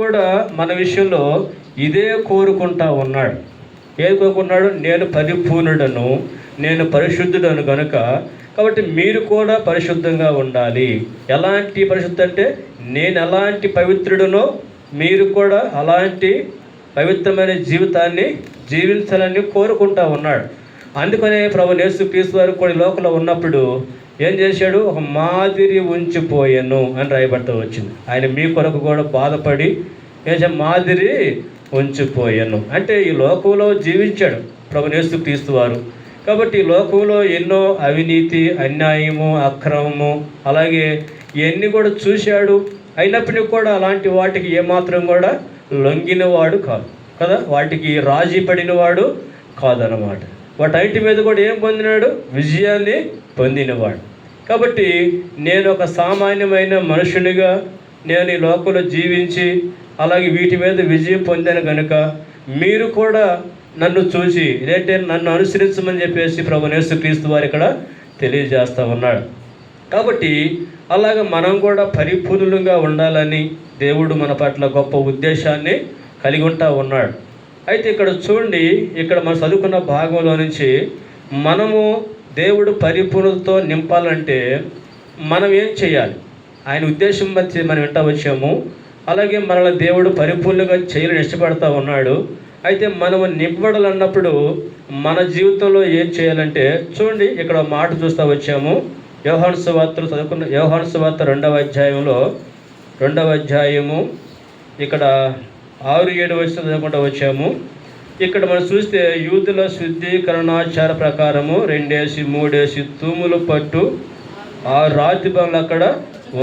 కూడా మన విషయంలో ఇదే కోరుకుంటా ఉన్నాడు. ఏది కోరుకున్నాడు? నేను పరిపూర్ణుడను, నేను పరిశుద్ధుడను కనుక, కాబట్టి మీరు కూడా పరిశుద్ధంగా ఉండాలి. ఎలాంటి పరిశుద్ధి అంటే, నేను ఎలాంటి పవిత్రుడనో మీరు కూడా అలాంటి పవిత్రమైన జీవితాన్ని జీవించాలని కోరుకుంటా ఉన్నాడు. అందుకనే ప్రభు యేసుక్రీస్తు వారు కూడా లోకంలో ఉన్నప్పుడు ఏం చేశాడు? ఒక మాదిరి ఉంచిపోయాను అని రాయబడుతూ వచ్చింది. ఆయన మీ కొరకు కూడా బాధపడి మాదిరి ఉంచిపోయాను అంటే ఈ లోకంలో జీవించాడు ప్రభు యేసుక్రీస్తు వారు. కాబట్టి ఈ లోకంలో ఎన్నో అవినీతి, అన్యాయము, అక్రమము, అలాగే ఇవన్నీ కూడా చూశాడు. అయినప్పటికీ కూడా అలాంటి వాటికి ఏమాత్రం కూడా లొంగినవాడు కాదు కదా, వాటికి రాజీ పడినవాడు కాదనమాట. వాటి మీద కూడా ఏం పొందినాడు? విజయాన్ని పొందినవాడు. కాబట్టి నేను ఒక సామాన్యమైన మనుషునిగా నేను ఈ లోకంలో జీవించి అలాగే వీటి మీద విజయం పొందాను కనుక మీరు కూడా నన్ను చూసి ఇదేంటే నన్ను అనుసరించమని చెప్పేసి ప్రభు యేసుక్రీస్తు వారు ఇక్కడ తెలియజేస్తూ ఉన్నాడు. కాబట్టి అలాగ మనం కూడా పరిపూర్ణంగా ఉండాలని దేవుడు మన పట్ల గొప్ప ఉద్దేశాన్ని కలిగి ఉంటా ఉన్నాడు. అయితే ఇక్కడ చూడండి, ఇక్కడ మనం చదువుకున్న భాగంలో నుంచి మనము దేవుడు పరిపూర్ణతతో నింపాలంటే మనం ఏం చేయాలి? ఆయన ఉద్దేశం మధ్య మనం వింటా వచ్చాము. అలాగే మనల్ని దేవుడు పరిపూర్ణంగా చేయాలని ఇష్టపడతా ఉన్నాడు. అయితే మనము నింపబడాలన్నప్పుడు మన జీవితంలో ఏం చేయాలంటే చూడండి, ఇక్కడ మాట చూస్తూ వచ్చాము. యోహాను సువార్తలు చదువుకున్న యోహాను సువార్త 2వ అధ్యాయము ఇక్కడ 6-7 వచనం చదువుకుంటూ వచ్చాము. ఇక్కడ మనం చూస్తే యూదుల శుద్ధీకరణాచార ప్రకారము 2-3 తూములు పట్టు ఆ రాతి బాణలు అక్కడ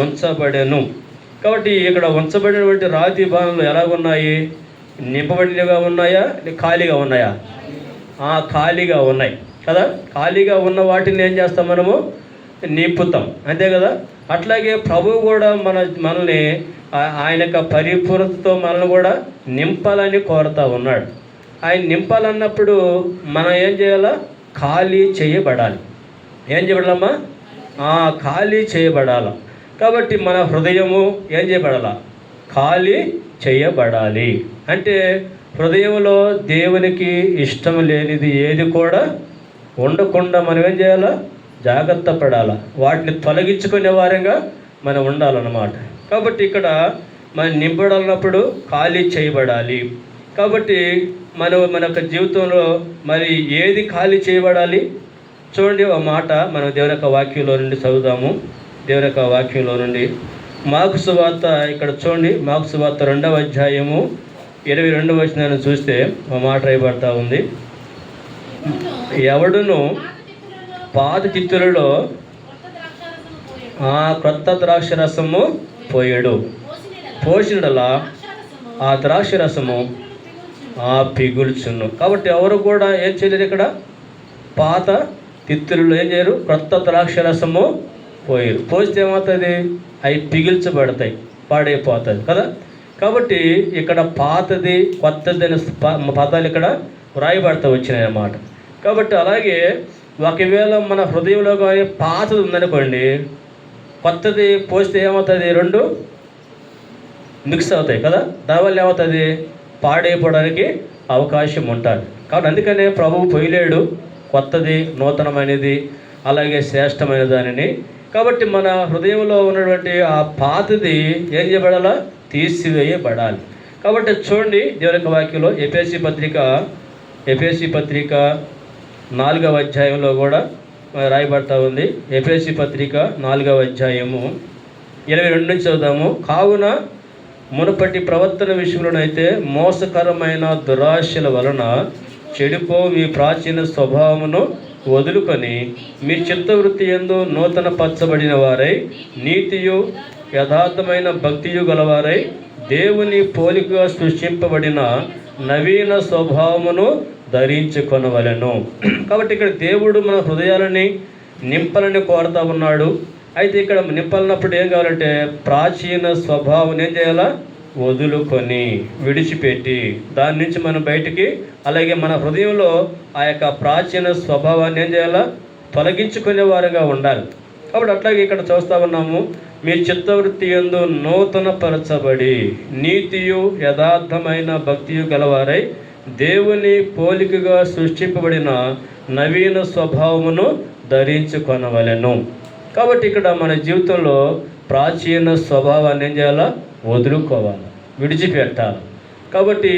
ఉంచబడెను. కాబట్టి ఇక్కడ ఉంచబడినటువంటి రాతి బాణలు ఎలాగున్నాయి? నింపబడినగా ఉన్నాయా, ఖాళీగా ఉన్నాయా? ఖాళీగా ఉన్నాయి కదా. ఖాళీగా ఉన్న వాటిని ఏం చేస్తాం? మనము నింపుతాం, అంతే కదా. అట్లాగే ప్రభువు కూడా మనల్ని ఆయన యొక్క పరిపూర్ణతతో మనల్ని కూడా నింపాలని కోరుతూ ఉన్నాడు. ఆయన నింపాలన్నప్పుడు మనం ఏం చేయాలా? ఖాళీ చేయబడాలి. ఏం చేయబడాలమ్మా? ఖాళీ చేయబడాలి. కాబట్టి మన హృదయము ఏం చేయబడాలా? ఖాళీ చేయబడాలి. అంటే హృదయంలో దేవునికి ఇష్టం లేనిది ఏది కూడా ఉండకుండా మనం ఏం చేయాలా? జాగ్రత్త పడాలా. వాటిని తొలగించుకునే వారంగా మనం ఉండాలన్నమాట. కాబట్టి ఇక్కడ మనం నింపడాలన్నప్పుడు ఖాళీ చేయబడాలి. కాబట్టి మన యొక్క జీవితంలో మరి ఏది ఖాళీ చేయబడాలి? చూడండి, ఒక మాట మనం దేవుని యొక్క వాక్యంలో నుండి చదువుదాము. దేవుని యొక్క వాక్యంలో నుండి మార్కు సువార్త ఇక్కడ చూడండి, మార్కు సువార్త 2వ అధ్యాయము 22వ వచనాన్ని చూస్తే ఒక మాట రాయబడతా ఉంది. ఎవడును పాత తిత్తులలో క్రొత్త ద్రాక్ష రసము పోయడు, పోసినలా ఆ ద్రాక్ష రసము పిగుల్చును. కాబట్టి ఎవరు కూడా ఏం చేయలేరు? ఇక్కడ పాత తిత్తులలో ఏం చేయరు? క్రొత్త ద్రాక్ష రసము పోయరు. పోస్తే ఏమవుతుంది? అవి పిగిల్చబడతాయి, పాడైపోతుంది కదా. కాబట్టి ఇక్కడ పాతది కొత్తది అనే పదాలు ఇక్కడ వ్రాయబడతా వచ్చినాయి అన్నమాట. కాబట్టి అలాగే ఒకవేళ మన హృదయంలో కానీ పాతది ఉందనుకోండి, కొత్తది పోస్తే ఏమవుతుంది? రెండు మిక్స్ అవుతాయి కదా. దానివల్ల ఏమవుతుంది? పాడైపోవడానికి అవకాశం ఉంటుంది. కాబట్టి అందుకనే ప్రభువు పోయలేడు కొత్తది, నూతనమైనది, అలాగే శ్రేష్టమైన దానిని. కాబట్టి మన హృదయంలో ఉన్నటువంటి ఆ పాతది ఏం చేయబడాలా? తీసివేయబడాలి. కాబట్టి చూడండి, దేవుని యొక్క వాక్యంలో ఎఫెసీ పత్రిక 4వ అధ్యాయంలో కూడా రాయబడతా ఉంది. ఎఫెసీ పత్రిక 4వ అధ్యాయము 22 నుంచి చదువుదాము. కావున మునుపటి ప్రవర్తన విషయంలోనైతే మోసకరమైన దురాశల వలన చెడిపో మీ ప్రాచీన స్వభావమును వదులుకొని మీ చిత్తవృత్తి యందు నూతన పరచబడిన వారై నీతియు యథార్థమైన భక్తియు గలవారై దేవుని పోలికగా సృష్టింపబడిన నవీన స్వభావమును ధరించుకొనవలెను. కాబట్టి ఇక్కడ దేవుడు మన హృదయాలని నింపాలని కోరుతా ఉన్నాడు. అయితే ఇక్కడ నింపాలన్నప్పుడు ఏం కావాలంటే ప్రాచీన స్వభావం ఏం చేయాలా? వదులుకొని విడిచిపెట్టి దాని నుంచి మనం బయటికి, అలాగే మన హృదయంలో ఆ యొక్క ప్రాచీన స్వభావాన్ని ఏం చేయాలా? తొలగించుకునే వారుగా ఉండాలి. కాబట్టి అట్లాగే ఇక్కడ చూస్తూ ఉన్నాము, మీ చిత్తవృత్తి యందు నూతన పరచబడి నీతియు యథార్థమైన భక్తియు గలవారై దేవుని పోలికగా సృష్టింపబడిన నవీన స్వభావమును ధరించుకొనవలెను. కాబట్టి ఇక్కడ మన జీవితంలో ప్రాచీన స్వభావాన్ని ఏం చేయాలా? వదులుకోవాలి, విడిచిపెట్టాలి. కాబట్టి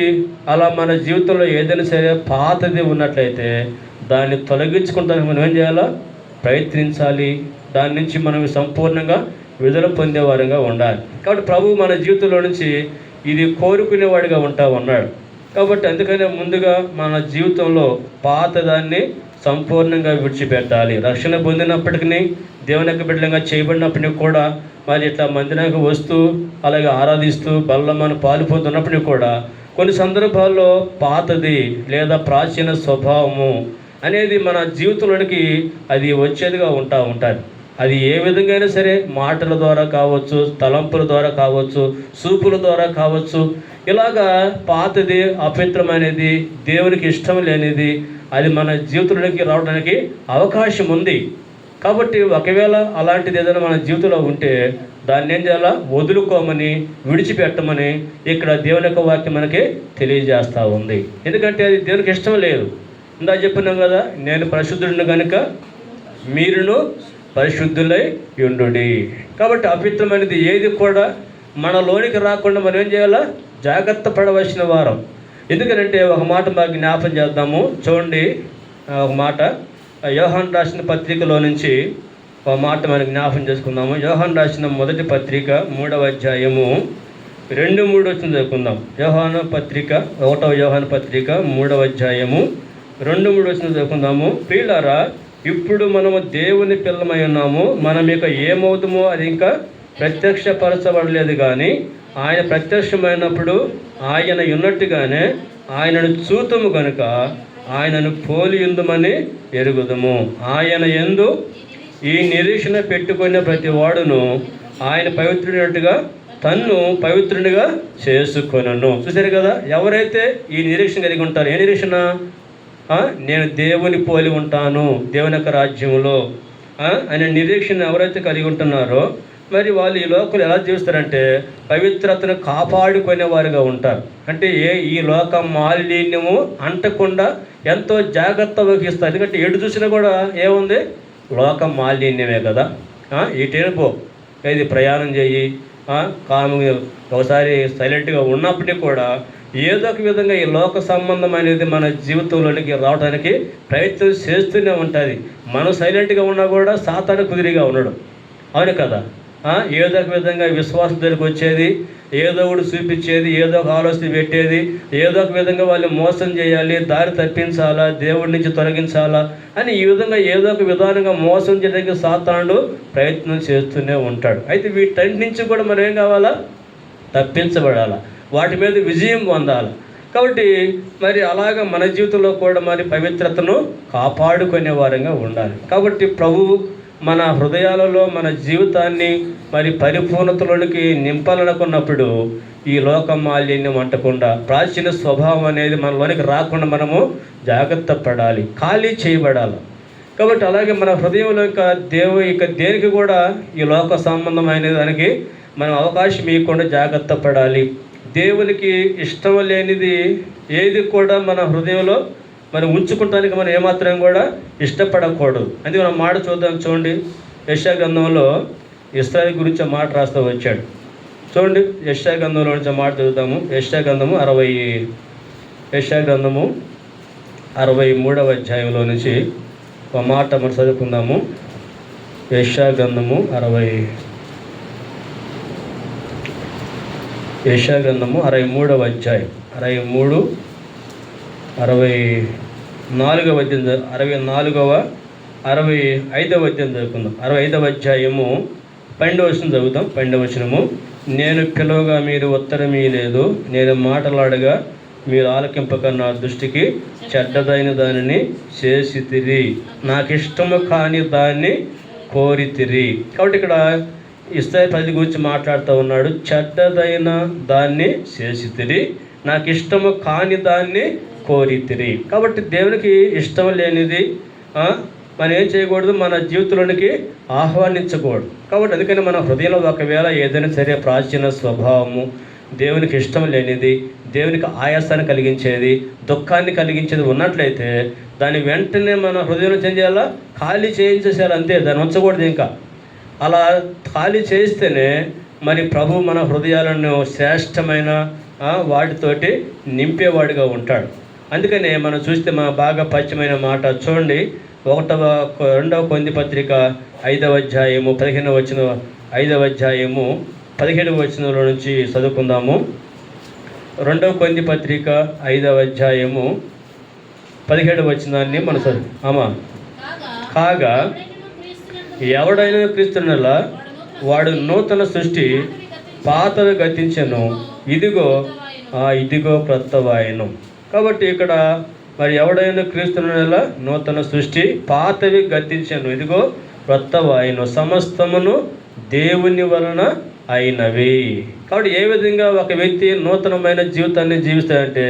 అలా మన జీవితంలో ఏదైనా సరే పాతది ఉన్నట్లయితే దాన్ని తొలగించుకుంటానికి మనం ఏం చేయాలా? ప్రయత్నించాలి. దాని నుంచి మనం సంపూర్ణంగా విడుదల పొందేవారుగా ఉండాలి. కాబట్టి ప్రభువు మన జీవితంలో నుంచి ఇది కోరుకునేవాడిగా ఉంటా ఉన్నాడు. కాబట్టి అందుకనే ముందుగా మన జీవితంలో పాతదాన్ని సంపూర్ణంగా విడిచిపెట్టాలి. రక్షణ పొందినప్పటికీ, దేవుని యొక్క బిడ్డలుగా చేయబడినప్పటికీ కూడా, మరి ఇట్లా మందిరానికి వస్తూ అలాగే ఆరాధిస్తూ బల్లమని పాలు పొందుతున్నప్పటికీ కూడా కొన్ని సందర్భాల్లో పాతది లేదా ప్రాచీన స్వభావము అనేది మన జీవితంలోనికి అది వచ్చేదిగా ఉంటుంది. అది ఏ విధంగా అయినా సరే, మాటల ద్వారా కావచ్చు, తలంపుల ద్వారా కావచ్చు, చూపుల ద్వారా కావచ్చు, ఇలాగా పాతది, అపవిత్రమైనది, దేవునికి ఇష్టం లేనిది అది మన జీవితంలోకి రావడానికి అవకాశం ఉంది. కాబట్టి ఒకవేళ అలాంటిది ఏదైనా మన జీవితంలో ఉంటే దాన్ని ఏం చేయాలా? వదులుకోమని, విడిచిపెట్టమని ఇక్కడ దేవుని యొక్క వాక్యం మనకి తెలియజేస్తూ ఉంది. ఎందుకంటే అది దేవునికి ఇష్టం లేదు. ఇందా చెప్పినాం కదా, నేను పరిశుద్ధుడిని కనుక మీరును పరిశుద్ధులై యుండుడి. కాబట్టి అపవిత్రమైనది ఏది కూడా మనలోనికి రాకుండా మనం ఏం చేయాలా? జాగ్రత్త పడవలసిన వారం. ఎందుకంటే ఒక మాట మాకు జ్ఞాపం చేద్దాము. చూడండి, ఒక మాట యోహాను రాసిన పత్రికలో నుంచి ఒక మాట మనం జ్ఞాపం చేసుకుందాము. యోహాను రాసిన మొదటి పత్రిక 3వ అధ్యాయము 2-3 వచ్చిన చదువుకుందాం. యోహాను పత్రిక 1వ యోహాను పత్రిక 3వ అధ్యాయము 2-3 వచ్చిన చదువుకుందాము. ప్రియులారా, ఇప్పుడు మనము దేవుని పిల్లమై ఉన్నాము. మనం ఇక ఏమవుతామో అది ఇంకా ప్రత్యక్షపరచబడలేదు, కానీ ఆయన ప్రత్యక్షమైనప్పుడు ఆయన ఉన్నట్టుగానే ఆయనను చూతుము కనుక ఆయనను పోలి ఉందమని ఎరుగుదము. ఆయన యందు ఈ నిరీక్షణ పెట్టుకున్న ప్రతి వాడును ఆయన పవిత్రుడినట్టుగా తన్ను పవిత్రునిగా చేసుకొనను. చూసారు కదా, ఎవరైతే ఈ నిరీక్షణ కలిగి ఉంటారో, ఏ నిరీక్షణ? నేను దేవుని పోలి ఉంటాను దేవుని యొక్క రాజ్యంలో అనే నిరీక్షణ ఎవరైతే కలిగి ఉంటున్నారో, మరి వాళ్ళు ఈ లోకంలో ఎలా జీవిస్తారంటే పవిత్రతను కాపాడుకునే వారుగా ఉంటారు. అంటే ఈ లోక మాలిన్యము అంటకుండా ఎంతో జాగ్రత్త వహిస్తారు. ఎందుకంటే ఎటు చూసినా కూడా ఏముంది? లోక మాలిన్యమే కదా. ఇటేను పో, ఇది ప్రయాణం చేయి, కాము ఒకసారి సైలెంట్గా ఉన్నప్పటికీ కూడా ఏదో ఒక విధంగా ఈ లోక సంబంధం అనేది మన జీవితంలోనికి రావడానికి ప్రయత్నం చేస్తూనే ఉంటుంది. మనం సైలెంట్గా ఉన్నా కూడా సాతాను కుదిరిగా ఉన్నాడు. అవును కదా. ఏదో ఒక విధంగా విశ్వాసం దగ్గరికి వచ్చేది, ఏదో ఒకటి చూపించేది, ఏదో ఒక ఆలోచన పెట్టేది, ఏదో ఒక విధంగా వాళ్ళు మోసం చేయాలి, దారి తప్పించాలా, దేవుడి నుంచి తొలగించాలా అని ఈ విధంగా ఏదో ఒక విధానంగా మోసం చేయడానికి సాతానుడు ప్రయత్నం చేస్తూనే ఉంటాడు. అయితే వీటన్నిటి నుంచి కూడా మనం ఏం కావాలా? తప్పించబడాలా, వాటి మీద విజయం పొందాలి. కాబట్టి మరి అలాగా మన జీవితంలో కూడా మరి పవిత్రతను కాపాడుకునే వారంగా ఉండాలి. కాబట్టి ప్రభువు మన హృదయాలలో మన జీవితాన్ని మరి పరిపూర్ణతలోనికి నింపాలనుకున్నప్పుడు ఈ లోక మాలిన్యం అంటకుండా, ప్రాచీన స్వభావం అనేది మనలోనికి రాకుండా మనము జాగ్రత్త పడాలి, ఖాళీ చేయబడాలి. కాబట్టి అలాగే మన హృదయంలో ఇక దేనికి కూడా ఈ లోక సంబంధమైన దానికి మనం అవకాశం ఇవ్వకుండా జాగ్రత్త పడాలి. దేవునికి ఇష్టం లేనిది ఏది కూడా మన హృదయంలో మనం ఉంచుకుంటానికి మనం ఏమాత్రం కూడా ఇష్టపడకూడదు. అందుకే మనం మాట చూడండి. యెషయా గ్రంథంలో ఇశ్రాయేలు గురించి మాట రాస్తూ వచ్చాడు. చూడండి, యెషయా గ్రంథంలో నుంచి మాట చదువుతాము. యెషయా గ్రంథము 63వ అధ్యాయంలో నుంచి ఒక మాట మనం చదువుకుందాము. యెషయా గ్రంథము 63వ అధ్యాయం 64వ అధ్యాయం 65వ అధ్యాయం చదువుకుందాం. 65వ అధ్యాయము 12వ వచనం చదువుతాం. 12వ వచనము, నేను పిలవగా మీరు ఉత్తరం ఇయ్యలేదు, నేను మాటలాడగా మీరు ఆలకింపక నా దృష్టికి చెడ్డదైన దానిని చేసితిరి, నాకు ఇష్టము కాని దాన్ని కోరితిరి. కాబట్టి ఇక్కడ ఇశ్రాయేలు ప్రజల గురించి మాట్లాడుతూ ఉన్నాడు. చెడ్డదైన దాన్ని చేసితిరి, నాకు ఇష్టము కాని దాన్ని కోరితిరి. కాబట్టి దేవునికి ఇష్టం లేనిది మనం ఏం చేయకూడదు, మన జీవితంలోనికి ఆహ్వానించకూడదు. కాబట్టి అందుకని మన హృదయంలో ఒకవేళ ఏదైనా సరే ప్రాచీన స్వభావము, దేవునికి ఇష్టం లేనిది, దేవునికి ఆయాసాన్ని కలిగించేది, దుఃఖాన్ని కలిగించేది ఉన్నట్లయితే దాన్ని వెంటనే మన హృదయంలో ఏం చేయాలా, ఖాళీ చేయించేసేయాలి అంతే, దాన్ని ఉంచకూడదు. ఇంకా అలా ఖాళీ చేస్తేనే మరి ప్రభు మన హృదయాలను శ్రేష్టమైన వాటితోటి నింపేవాడిగా ఉంటాడు. అందుకనే మనం చూస్తే మా బాగా పరిచయమైన మాట చూడండి, 2వ కొరింథీ పత్రిక 5వ అధ్యాయము 15వ వచనం, 5వ అధ్యాయము 17వ వచనంలో నుంచి చదువుకుందాము. 2వ కొరింథీ పత్రిక 5వ అధ్యాయము 17వ వచనాన్ని మన చదువు. కాగా ఎవడైనా క్రీస్తునలా వాడు నూతన సృష్టి, పాతవి గతించెను, ఇదిగో క్రొత్తవాయెను. కాబట్టి ఇక్కడ మరి ఎవడైనా క్రీస్తునలా నూతన సృష్టి, పాతవి గతించెను, ఇదిగో క్రొత్తవాయెను, సమస్తమును దేవుని వలన అయినవి. కాబట్టి ఏ విధంగా ఒక వ్యక్తి నూతనమైన జీవితాన్ని జీవిస్తాడంటే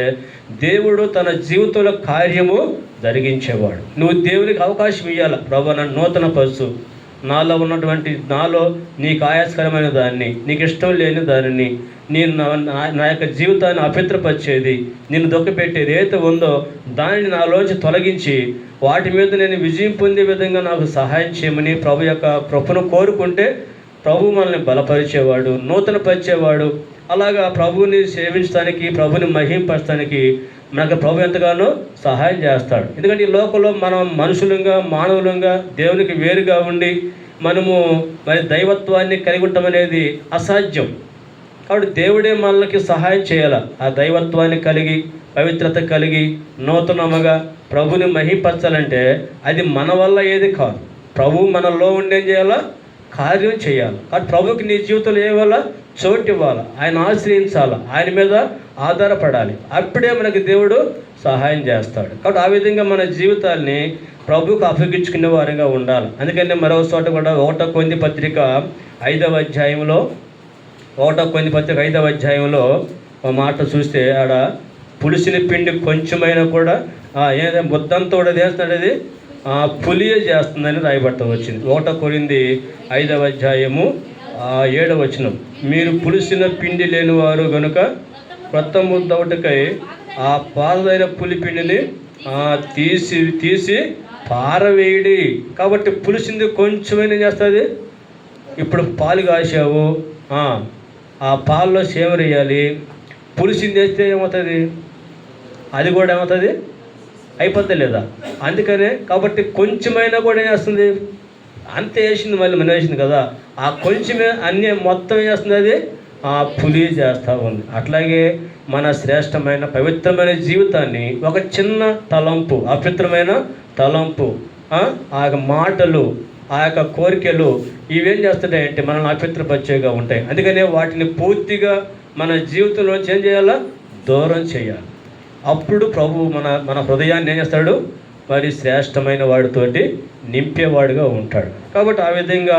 దేవుడు తన జీవితంలో కార్యము జరిగించేవాడు. నువ్వు దేవునికి అవకాశం ఇవ్వాలి. ప్రభు నన్ను నూతన పరుచు, నాలో ఉన్నటువంటి, నాలో నీకు ఆయాస్కరమైన దాన్ని, నీకు ఇష్టం లేని దానిని, నేను నా యొక్క జీవితాన్ని అపవిత్రపరిచేది, నిన్ను దుఃఖపెట్టేది ఏదైతే ఉందో దానిని నాలోంచి తొలగించి వాటి మీద నేను విజయం పొందే విధంగా నాకు సహాయం చేయమని ప్రభు యొక్క కృపను కోరుకుంటే ప్రభు మనల్ని బలపరిచేవాడు, నూతన పరిచేవాడు. అలాగా ప్రభువుని సేవించడానికి, ప్రభుని మహింపరచడానికి మనకు ప్రభు ఎంతగానో సహాయం చేస్తాడు. ఎందుకంటే ఈ లోకంలో మనం మనుషులంగా, మానవులంగా దేవునికి వేరుగా ఉండి మనము మరి దైవత్వాన్ని కలిగి ఉండటం అనేది అసాధ్యం. కాబట్టి దేవుడే మనకి సహాయం చేయాలి. ఆ దైవత్వాన్ని కలిగి, పవిత్రత కలిగి, నూతనముగా ప్రభుని మహింపరచాలంటే అది మన వల్ల ఏది కాదు. ప్రభు మనలో ఉండి ఏం చేయాలా, కార్యం చేయాలి. కాబట్టి ప్రభుకి నీ జీవితంలో ఏ వల్ల చోటు ఇవ్వాలి, ఆయన ఆశ్రయించాలి, ఆయన మీద ఆధారపడాలి. అప్పుడే మనకి దేవుడు సహాయం చేస్తాడు. కాబట్టి ఆ విధంగా మన జీవితాల్ని ప్రభుకు అప్పగించుకునే వారిగా ఉండాలి. అందుకని మరో చోట కూడా 1వ కొరింథీ పత్రిక 5వ అధ్యాయంలో 1వ కొరింథీ పత్రిక 5వ అధ్యాయంలో ఒక మాట చూస్తే ఆడ పులిసిన పిండి కొంచెమైనా కూడా ఏదైనా ముద్దంతో చేస్తున్నాడు, అది పులియ చేస్తుందని రాయబట్ట వచ్చింది. 1వ కొరింథీ 5వ అధ్యాయము 7వ వచనం, మీరు పులిసిన పిండి లేని వారు కనుక క్రొత్త ముద్దవుటకై ఆ పాతదైన పులి పిండిని తీసి పారవేయడి. కాబట్టి పులిసింది కొంచెమైనా చేస్తుంది. ఇప్పుడు పాలు కాసావు, ఆ పాలలో సేవరు వేయాలి, పులిసింది వేస్తే ఏమవుతుంది, అది కూడా ఏమవుతుంది, అయిపోద్ది లేదా? అందుకనే కాబట్టి కొంచెమైనా కూడా ఏం చేస్తుంది, అంతే వేసింది, మళ్ళీ మన వేసింది కదా, ఆ కొంచెమే అన్నీ మొత్తం వేస్తుంది, అది పులి చేస్తూ ఉంది. అట్లాగే మన శ్రేష్టమైన పవిత్రమైన జీవితాన్ని ఒక చిన్న తలంపు, అపవిత్రమైన తలంపు, ఆ యొక్క మాటలు, ఆ యొక్క కోరికలు ఇవేం చేస్తుంటాయంటే మనల్ని అపవిత్రపరిచేగా ఉంటాయి. అందుకనే వాటిని పూర్తిగా మన జీవితంలో ఏం చేయాలా, దూరం చేయాలి. అప్పుడు ప్రభు మన హృదయాన్ని ఏం చేస్తాడు, మరి శ్రేష్టమైన వాడితోటి నింపేవాడుగా ఉంటాడు. కాబట్టి ఆ విధంగా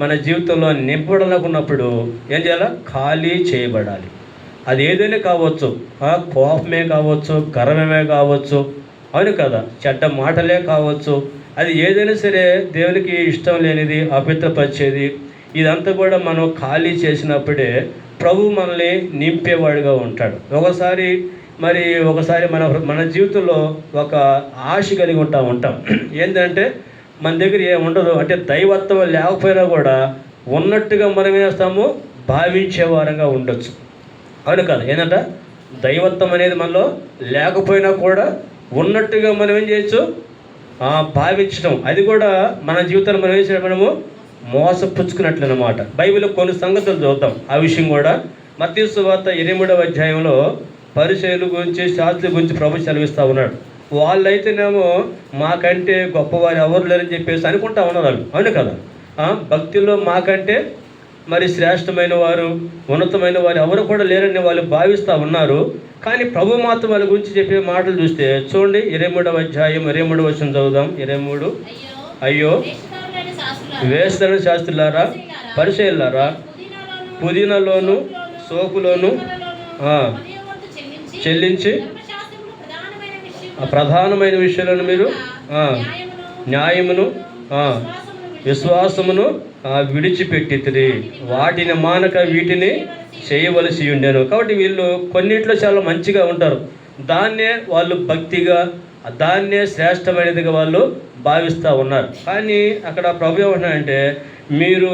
మన జీవితంలో నింపడాలనుకున్నప్పుడు ఏం చేయాలా, ఖాళీ చేయబడాలి. అది ఏదైనా కావచ్చు, కోపమే కావచ్చు, గర్వమే కావచ్చు, అవును కదా, చెడ్డ మాటలే కావచ్చు, అది ఏదైనా సరే దేవునికి ఇష్టం లేనిది, అపవిత్రపరిచేది, ఇదంతా కూడా మనం ఖాళీ చేసినప్పుడే ప్రభు మనల్ని నింపేవాడుగా ఉంటాడు. ఒకసారి మన జీవితంలో ఒక ఆశ కలిగి ఉంటాం. ఏంటంటే మన దగ్గర ఏముండదు, అంటే దైవత్వం లేకపోయినా కూడా ఉన్నట్టుగా మనం ఏం చేస్తాము, భావించే వారంగా ఉండొచ్చు, అవును కదా. ఏంటంటే దైవత్వం అనేది మనలో లేకపోయినా కూడా ఉన్నట్టుగా మనం ఏం చేయొచ్చు, భావించడం. అది కూడా మన జీవితంలో మనం ఏం చేయడం, మనము మోసపుచ్చుకున్నట్లు అన్నమాట. బైబిల్లో కొన్ని సంగతులు చూద్దాం. ఆ విషయం కూడా మత్తయి సువార్త 23వ అధ్యాయంలో పరిసయ్యుల గురించి, శాస్త్రుల గురించి ప్రభు సెలవిస్తూ ఉన్నాడు. వాళ్ళైతేనేమో మాకంటే గొప్పవారు ఎవరు లేరని చెప్పేసి అనుకుంటా ఉన్నారు వాళ్ళు, అవును కదా. భక్తిలో మాకంటే మరి శ్రేష్టమైన వారు, ఉన్నతమైన వారు ఎవరు కూడా లేరని వాళ్ళు భావిస్తూ ఉన్నారు. కానీ ప్రభు మాత్రం వాళ్ళ గురించి చెప్పే మాటలు చూస్తే చూడండి, 23వ అధ్యాయం 23వ వచనం చదువుదాం. 23, అయ్యో వేస్తరని శాస్త్రులారా, పరిసయ్యులారా, పుదీనాలోను సోపులోను చెల్లించి ప్రధానమైన విషయాలను మీరు న్యాయమును విశ్వాసమును విడిచిపెట్టితిరి, వాటిని మానక వీటిని చేయవలసి ఉండేను. కాబట్టి వీళ్ళు కొన్నిట్లో చాలా మంచిగా ఉంటారు, దాన్నే వాళ్ళు భక్తిగా, దాన్నే శ్రేష్టమైనదిగా వాళ్ళు భావిస్తూ ఉన్నారు. కానీ అక్కడ ప్రభు ఏమంటున్నాడంటే, మీరు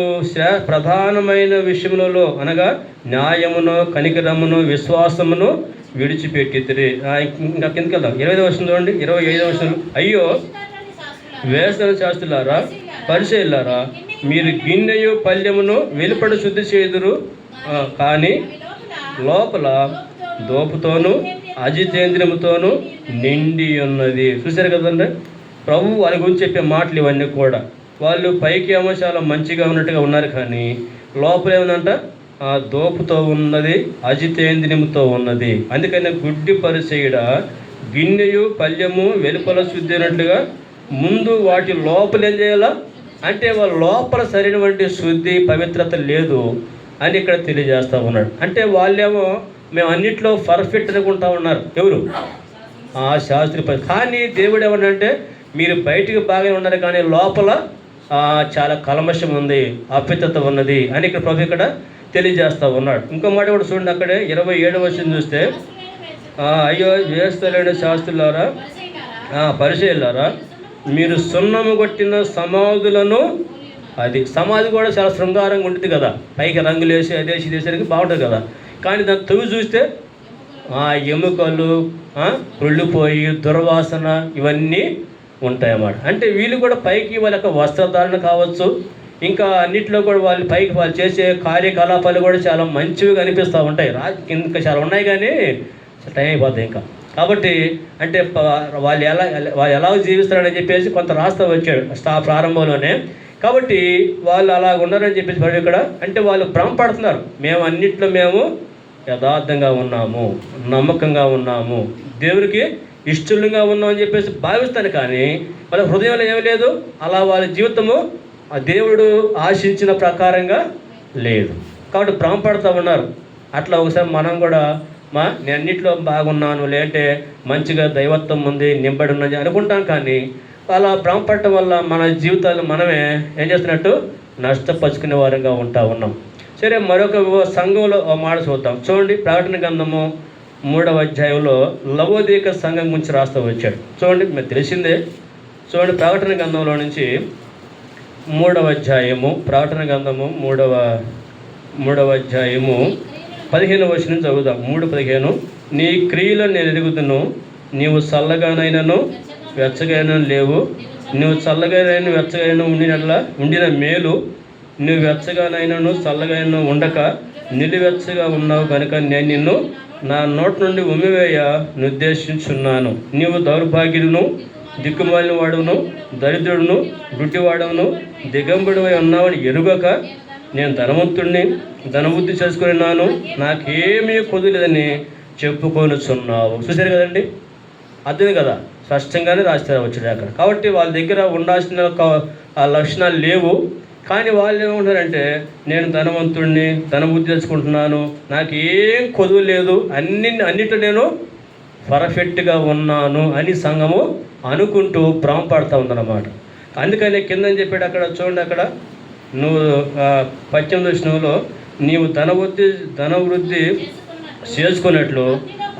ప్రధానమైన విషయములలో అనగా న్యాయమును, కనికరమును, విశ్వాసమును విడిచిపెట్టితిరి. ఇంకా కిందకి వెళ్దాం. 25వ వచనం చూడండి. 25వ వచనం, అయ్యో వేసన శాస్త్రులారా, పరిసయ్యులారా, మీరు గిన్నెయు పళ్ళెమును వెలుపడ శుద్ధి చేయుదురు, కానీ లోపల దోపుతోనూ అజితేంద్రియముతోనూ నిండి ఉన్నది. చూశారు కదండి ప్రభు వాళ్ళ గురించి చెప్పే మాటలు ఇవన్నీ కూడా. వాళ్ళు పైకి ఏమో చాలా మంచిగా ఉన్నట్టుగా ఉన్నారు, కానీ లోపల ఏముందంట, దోపుతో ఉన్నది, అజితేంద్రియముతో ఉన్నది. అందుకని గుడ్డి పరిచయుడ, గిన్నెయు పళ్ళెము వెలుపల శుద్ధి అయినట్లుగా ముందు వాటి లోపల ఏం చేయాలా అంటే, వాళ్ళ లోపల సరైనటువంటి శుద్ధి పవిత్రత లేదు అని ఇక్కడ తెలియజేస్తూ ఉన్నాడు. అంటే వాళ్ళేమో మేము అన్నిట్లో పర్ఫెక్ట్ అనుకుంటా ఉన్నారు. ఎవరు? శాస్త్రి. కానీ దేవుడు ఏమన్నంటే, మీరు బయటికి బాగానే ఉన్నారు, కానీ లోపల చాలా కల్మషం ఉంది, అపవిత్రత ఉన్నది అని ఇక్కడ ప్రభు ఇక్కడ తెలియజేస్తూ ఉన్నాడు. ఇంకో మాట కూడా చూడండి, అక్కడే 27వ వచనం చూస్తే, అయ్యో వేస్తలేని శాస్త్రులారా, పరిచయులారా, మీరు సున్నము కొట్టిన సమాధులను, అది సమాధి కూడా చాలా శృంగారంగా ఉంటుంది కదా, పైకి రంగులు వేసి అదేసి దేశానికి బాగుంటుంది కదా, కానీ దాన్ని తవ్వి చూస్తే ఎముకలు కుళ్ళిపోయి దుర్వాసన ఇవన్నీ ఉంటాయన్నమాట. అంటే వీళ్ళు కూడా పైకి వాళ్ళ యొక్క వస్త్రధారణ కావచ్చు, ఇంకా అన్నింటిలో కూడా వాళ్ళు పైకి వాళ్ళు చేసే కార్యకలాపాలు కూడా చాలా మంచిగా అనిపిస్తూ ఉంటాయి. ఇంకా చాలా ఉన్నాయి, కానీ టైం అయిపోతాయి ఇంకా. కాబట్టి అంటే వాళ్ళు ఎలా జీవిస్తారని చెప్పేసి కొంత రాస్తా వచ్చాడు ప్రారంభంలోనే. కాబట్టి వాళ్ళు అలా ఉన్నారని చెప్పేసి మరి ఇక్కడ అంటే వాళ్ళు భ్రమపడుతున్నారు, మేము అన్నిట్లో మేము యథార్థంగా ఉన్నాము, నమ్మకంగా ఉన్నాము, దేవుడికి ఇష్టంగా ఉన్నామని చెప్పేసి భావిస్తాను, కానీ వాళ్ళ హృదయంలో ఏమీ లేదు, అలా వాళ్ళ జీవితము ఆ దేవుడు ఆశించిన ప్రకారంగా లేదు. కాబట్టి భ్రమపడుతూ ఉన్నారు. అట్లా ఒకసారి మనం కూడా నేను అన్నింటిలో బాగున్నాను, లేదంటే మంచిగా దైవత్వం ఉంది, నింబడి ఉన్నది అనుకుంటాం, కానీ అలా భ్రమపడటం వల్ల మన జీవితాలు మనమే ఏం చేస్తున్నట్టు నష్టపరుచుకునే వారంగా ఉన్నాం. సరే, మరొక సంఘంలో మాట చూద్దాం. చూడండి, ప్రకటన గ్రంథము 3వ అధ్యాయంలో లవోదీక సంఘం గురించి రాస్తూ వచ్చాడు. చూడండి, మీకు తెలిసిందే. చూడండి, ప్రకటన గ్రంథంలో నుంచి 3వ అధ్యాయము, ప్రకటన గ్రంథము 3వ అధ్యాయము 15వ వచనం చదువుదాం. 3:15, నీ క్రియలను నేను ఎరుగుదును, నీవు చల్లగానైనను వెచ్చగానైనా లేవు, నువ్వు చల్లగానైనా వెచ్చగానైనా ఉండిన మేలు, నువ్వు వెచ్చగానైనాను చల్లగానైనా ఉండక నిలువెచ్చగా ఉన్నావు కనుక నేను నిన్ను నా నోటి నుండి ఉమ్మివేయ నిర్దేశించున్నాను. నీవు దౌర్భాగ్యుడును, దిక్కుమాలిన వాడును, దరిద్రుడును, గుడ్డివాడును, దిగంబడివై ఉన్నావని ఎరుగక నేను ధనవంతుడిని, ధనబుద్ధి చేసుకున్నాను, నాకేమీ కుదరలేదని చెప్పుకొనుచున్నావు. చూశారు కదండి, అర్థం కదా, స్పష్టంగానే రాస్తారు వచ్చాడు అక్కడ. కాబట్టి వాళ్ళ దగ్గర ఉండాల్సిన ఆ లక్షణాలు లేవు, కానీ వాళ్ళు ఏమంటారంటే, నేను ధనవంతుడిని, ధనబుద్ధి తెచ్చుకుంటున్నాను, నాకు ఏం కొదువు లేదు, అన్నిట్లో నేను పర్ఫెక్ట్గా ఉన్నాను అని సంఘము అనుకుంటూ భ్రమపడుతూ ఉందన్నమాట. అందుకని కిందని చెప్పాడు అక్కడ. చూడండి, అక్కడ నువ్వు 18వ వచనంలో, నీవు ధనవృద్ధి చేసుకున్నట్లు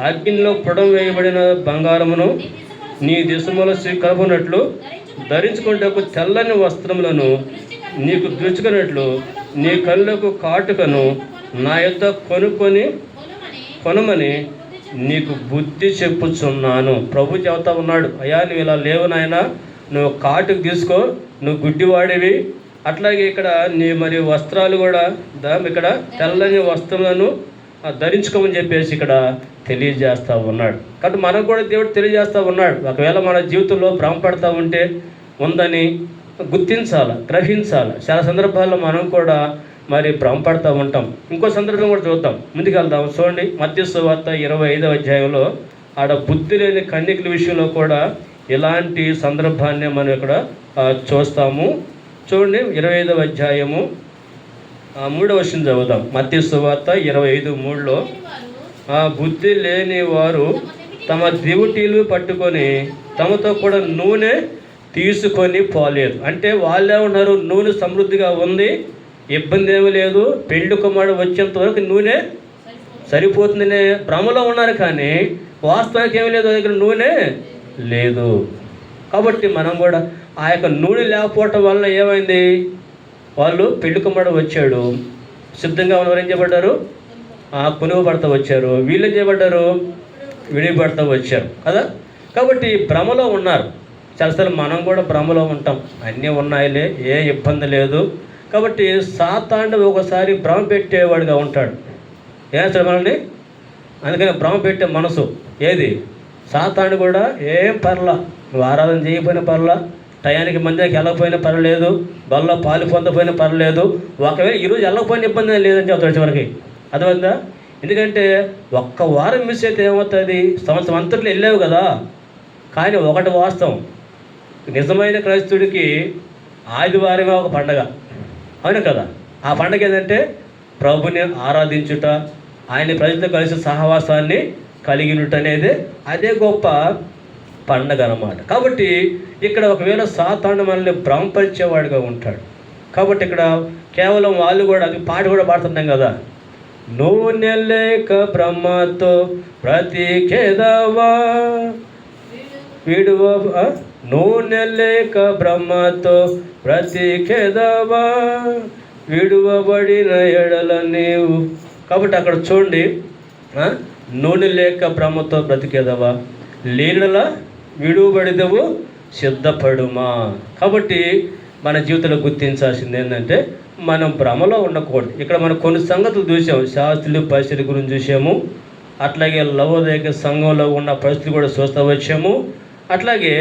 అగ్నిలో పొడం వేయబడిన బంగారమును నీ దేశములో కలుపునట్లు ధరించుకుంటే తెల్లని వస్త్రములను నీకు దుచ్చుకున్నట్లు నీ కళ్ళకు కాటుకను నా యొద్ద కొనుమని నీకు బుద్ధి చెప్పుచున్నాను. ప్రభు చెబుతా ఉన్నాడు, అయ్యా నువ్వు ఇలా లేవు నాయన, నువ్వు కాటుకు తీసుకో, నువ్వు గుడ్డివాడివి. అట్లాగే ఇక్కడ నీ మరి వస్త్రాలు కూడా ఇక్కడ తెల్లని వస్త్రములను ధరించుకోమని చెప్పేసి ఇక్కడ తెలియజేస్తూ ఉన్నాడు. కాబట్టి మనకు కూడా దేవుడు తెలియజేస్తూ ఉన్నాడు. ఒకవేళ మన జీవితంలో భ్రమపడతా ఉందని గుర్తించాలి, గ్రహించాలి. చాలా సందర్భాల్లో మనం కూడా మరి భ్రమపడతా ఉంటాం. ఇంకో సందర్భం కూడా చూద్దాం, ముందుకెళ్దాం. చూడండి, మత్తయి సువార్త 25వ అధ్యాయంలో ఆడ బుద్ధి లేని కన్యకల విషయంలో కూడా ఇలాంటి సందర్భాన్ని మనం ఇక్కడ చూస్తాము. చూడండి, 25వ అధ్యాయము 3వ వచనం చదువుదాం. మత్తయి సువార్త 25:3లో, బుద్ధి లేని వారు తమ దివుటీలు పట్టుకొని తమతో కూడా నూనె తీసుకొని పోలేదు. అంటే వాళ్ళే ఉన్నారు, నూనె సమృద్ధిగా ఉంది, ఇబ్బంది ఏమీ లేదు, పెళ్లి కుమారుడు వచ్చేంత వరకు నూనె సరిపోతుందనే భ్రమలో ఉన్నారు. కానీ వాస్తవానికి ఏమీ లేదు, దగ్గర నూనె లేదు. కాబట్టి మనం కూడా ఆ యొక్క నూనె లేకపోవటం వల్ల ఏమైంది, వాళ్ళు పెళ్లి కుమారుడు వచ్చాడు, సిద్ధంగా ఉన్నవారు ఏం చేయబడ్డారు, కొనుగోబడతా వచ్చారు, వీళ్ళు ఏం చేయబడ్డారు, విడిపడతా వచ్చారు కదా. కాబట్టి భ్రమలో ఉన్నారు. చాలాసార్లు మనం కూడా భ్రమలో ఉంటాం, అన్నీ ఉన్నాయిలే, ఏ ఇబ్బంది లేదు. కాబట్టి సాతానుడు ఒకసారి భ్రమ పెట్టేవాడిగా ఉంటాడు. ఏస్తాడు మనల్ని, అందుకని భ్రమ పెట్టే మనసు ఏది, సాతానుడు కూడా ఏం పర్లా, నువ్వు ఆరాధన చేయకపోయినా పర్లా, టయానికి మందికి వెళ్ళకపోయినా పర్లేదు, బల్లో పాలు పొందకపోయినా పర్లేదు, ఒకవేళ ఈరోజు వెళ్ళకపోయినా ఇబ్బంది లేదని చెప్తాడు చివరికి. అర్థమైందా? ఎందుకంటే ఒక్క వారం మిస్ అయితే ఏమవుతుంది, సంవత్సరం అంతట్లో వెళ్ళావు కదా. కానీ ఒకటి వాస్తవం, నిజమైన క్రైస్తవుడికి ఆదివారమే ఒక పండగ, అవును కదా. ఆ పండగ ఏంటంటే ప్రభుని ఆరాధించుట, ఆయన ప్రజలతో కలిసి సహవాసాన్ని కలిగినట్టు అనేది, అదే గొప్ప పండగ అన్నమాట. కాబట్టి ఇక్కడ ఒకవేళ సాతానుడు మనల్ని భ్రమపరిచేవాడుగా ఉంటాడు. కాబట్టి ఇక్కడ కేవలం వాళ్ళు కూడా, అది పాట కూడా పాడుతుంటాం కదా, నూనె లేక బ్రహ్మతో బ్రతికెదవా విడువ, నూనె లేక బ్రహ్మతో బ్రతికెదవా విడువబడిన ఎడల నీవు. కాబట్టి అక్కడ చూడండి, నూనె లేక బ్రహ్మతో బ్రతికెదవా, లేనల విడువబడిదవు సిద్ధపడుమా. కాబట్టి మన జీవితంలో గుర్తించాల్సింది ఏంటంటే మనం భ్రమలో ఉండకూడదు. ఇక్కడ మనం కొన్ని సంగతులు చూసాము, శాస్త్రులు పరిస్థితి గురించి చూసాము, అట్లాగే లవోదిక సంఘంలో ఉన్న పరిస్థితులు కూడా చూస్తూ వచ్చాము. అట్లాగే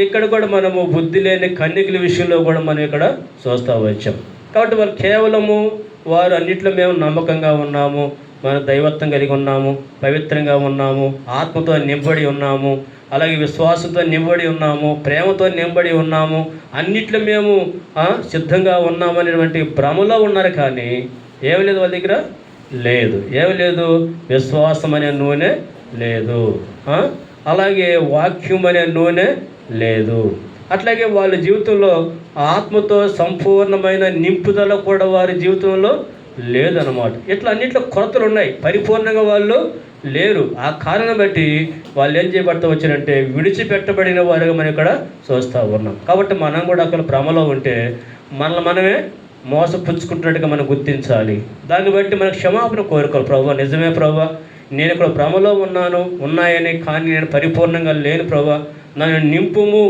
ఇక్కడ కూడా మనము బుద్ధి లేని కన్యకుల విషయంలో కూడా మనం ఇక్కడ చూస్తూ వచ్చాము. కాబట్టి వాళ్ళు కేవలము వారు అన్నింటిలో మేము నమ్మకంగా ఉన్నాము, మన దైవత్వం కలిగి ఉన్నాము, పవిత్రంగా ఉన్నాము, ఆత్మతో నింబడి ఉన్నాము, అలాగే విశ్వాసంతో నింబడి ఉన్నాము, ప్రేమతో నింబడి ఉన్నాము, అన్నిట్లో మేము సిద్ధంగా ఉన్నాము అనేటువంటి భ్రమలో ఉన్నారు. కానీ ఏమి లేదు వాళ్ళ దగ్గర, లేదు, ఏమి లేదు, విశ్వాసం అనే నూనె లేదు, అలాగే వాక్యం అనే నూనె లేదు. అట్లాగే వాళ్ళ జీవితంలో ఆత్మతో సంపూర్ణమైన నింపుదల కూడా వారి జీవితంలో లేదన్నమాట. ఇట్లా అన్నింటిలో కొరతలు ఉన్నాయి, పరిపూర్ణంగా వాళ్ళు లేరు. ఆ కారణం బట్టి వాళ్ళు ఏం చేయబడతా వచ్చారంటే విడిచిపెట్టబడిన వారుగా మనం ఇక్కడ చూస్తూ ఉన్నాం. కాబట్టి మనం కూడా అక్కడ భ్రమలో ఉంటే మనల్ని మనమే మోసపుచ్చుకుంటున్నట్టుగా మనం గుర్తించాలి. దాన్ని బట్టి మనకు క్షమాపణ కోరుకోవాలి. ప్రభువా, నిజమే ప్రభువా, నేను ఇక్కడ భ్రమలో ఉన్నాయని, కానీ నేను పరిపూర్ణంగా లేను ప్రభువా, నన్ను నింపుము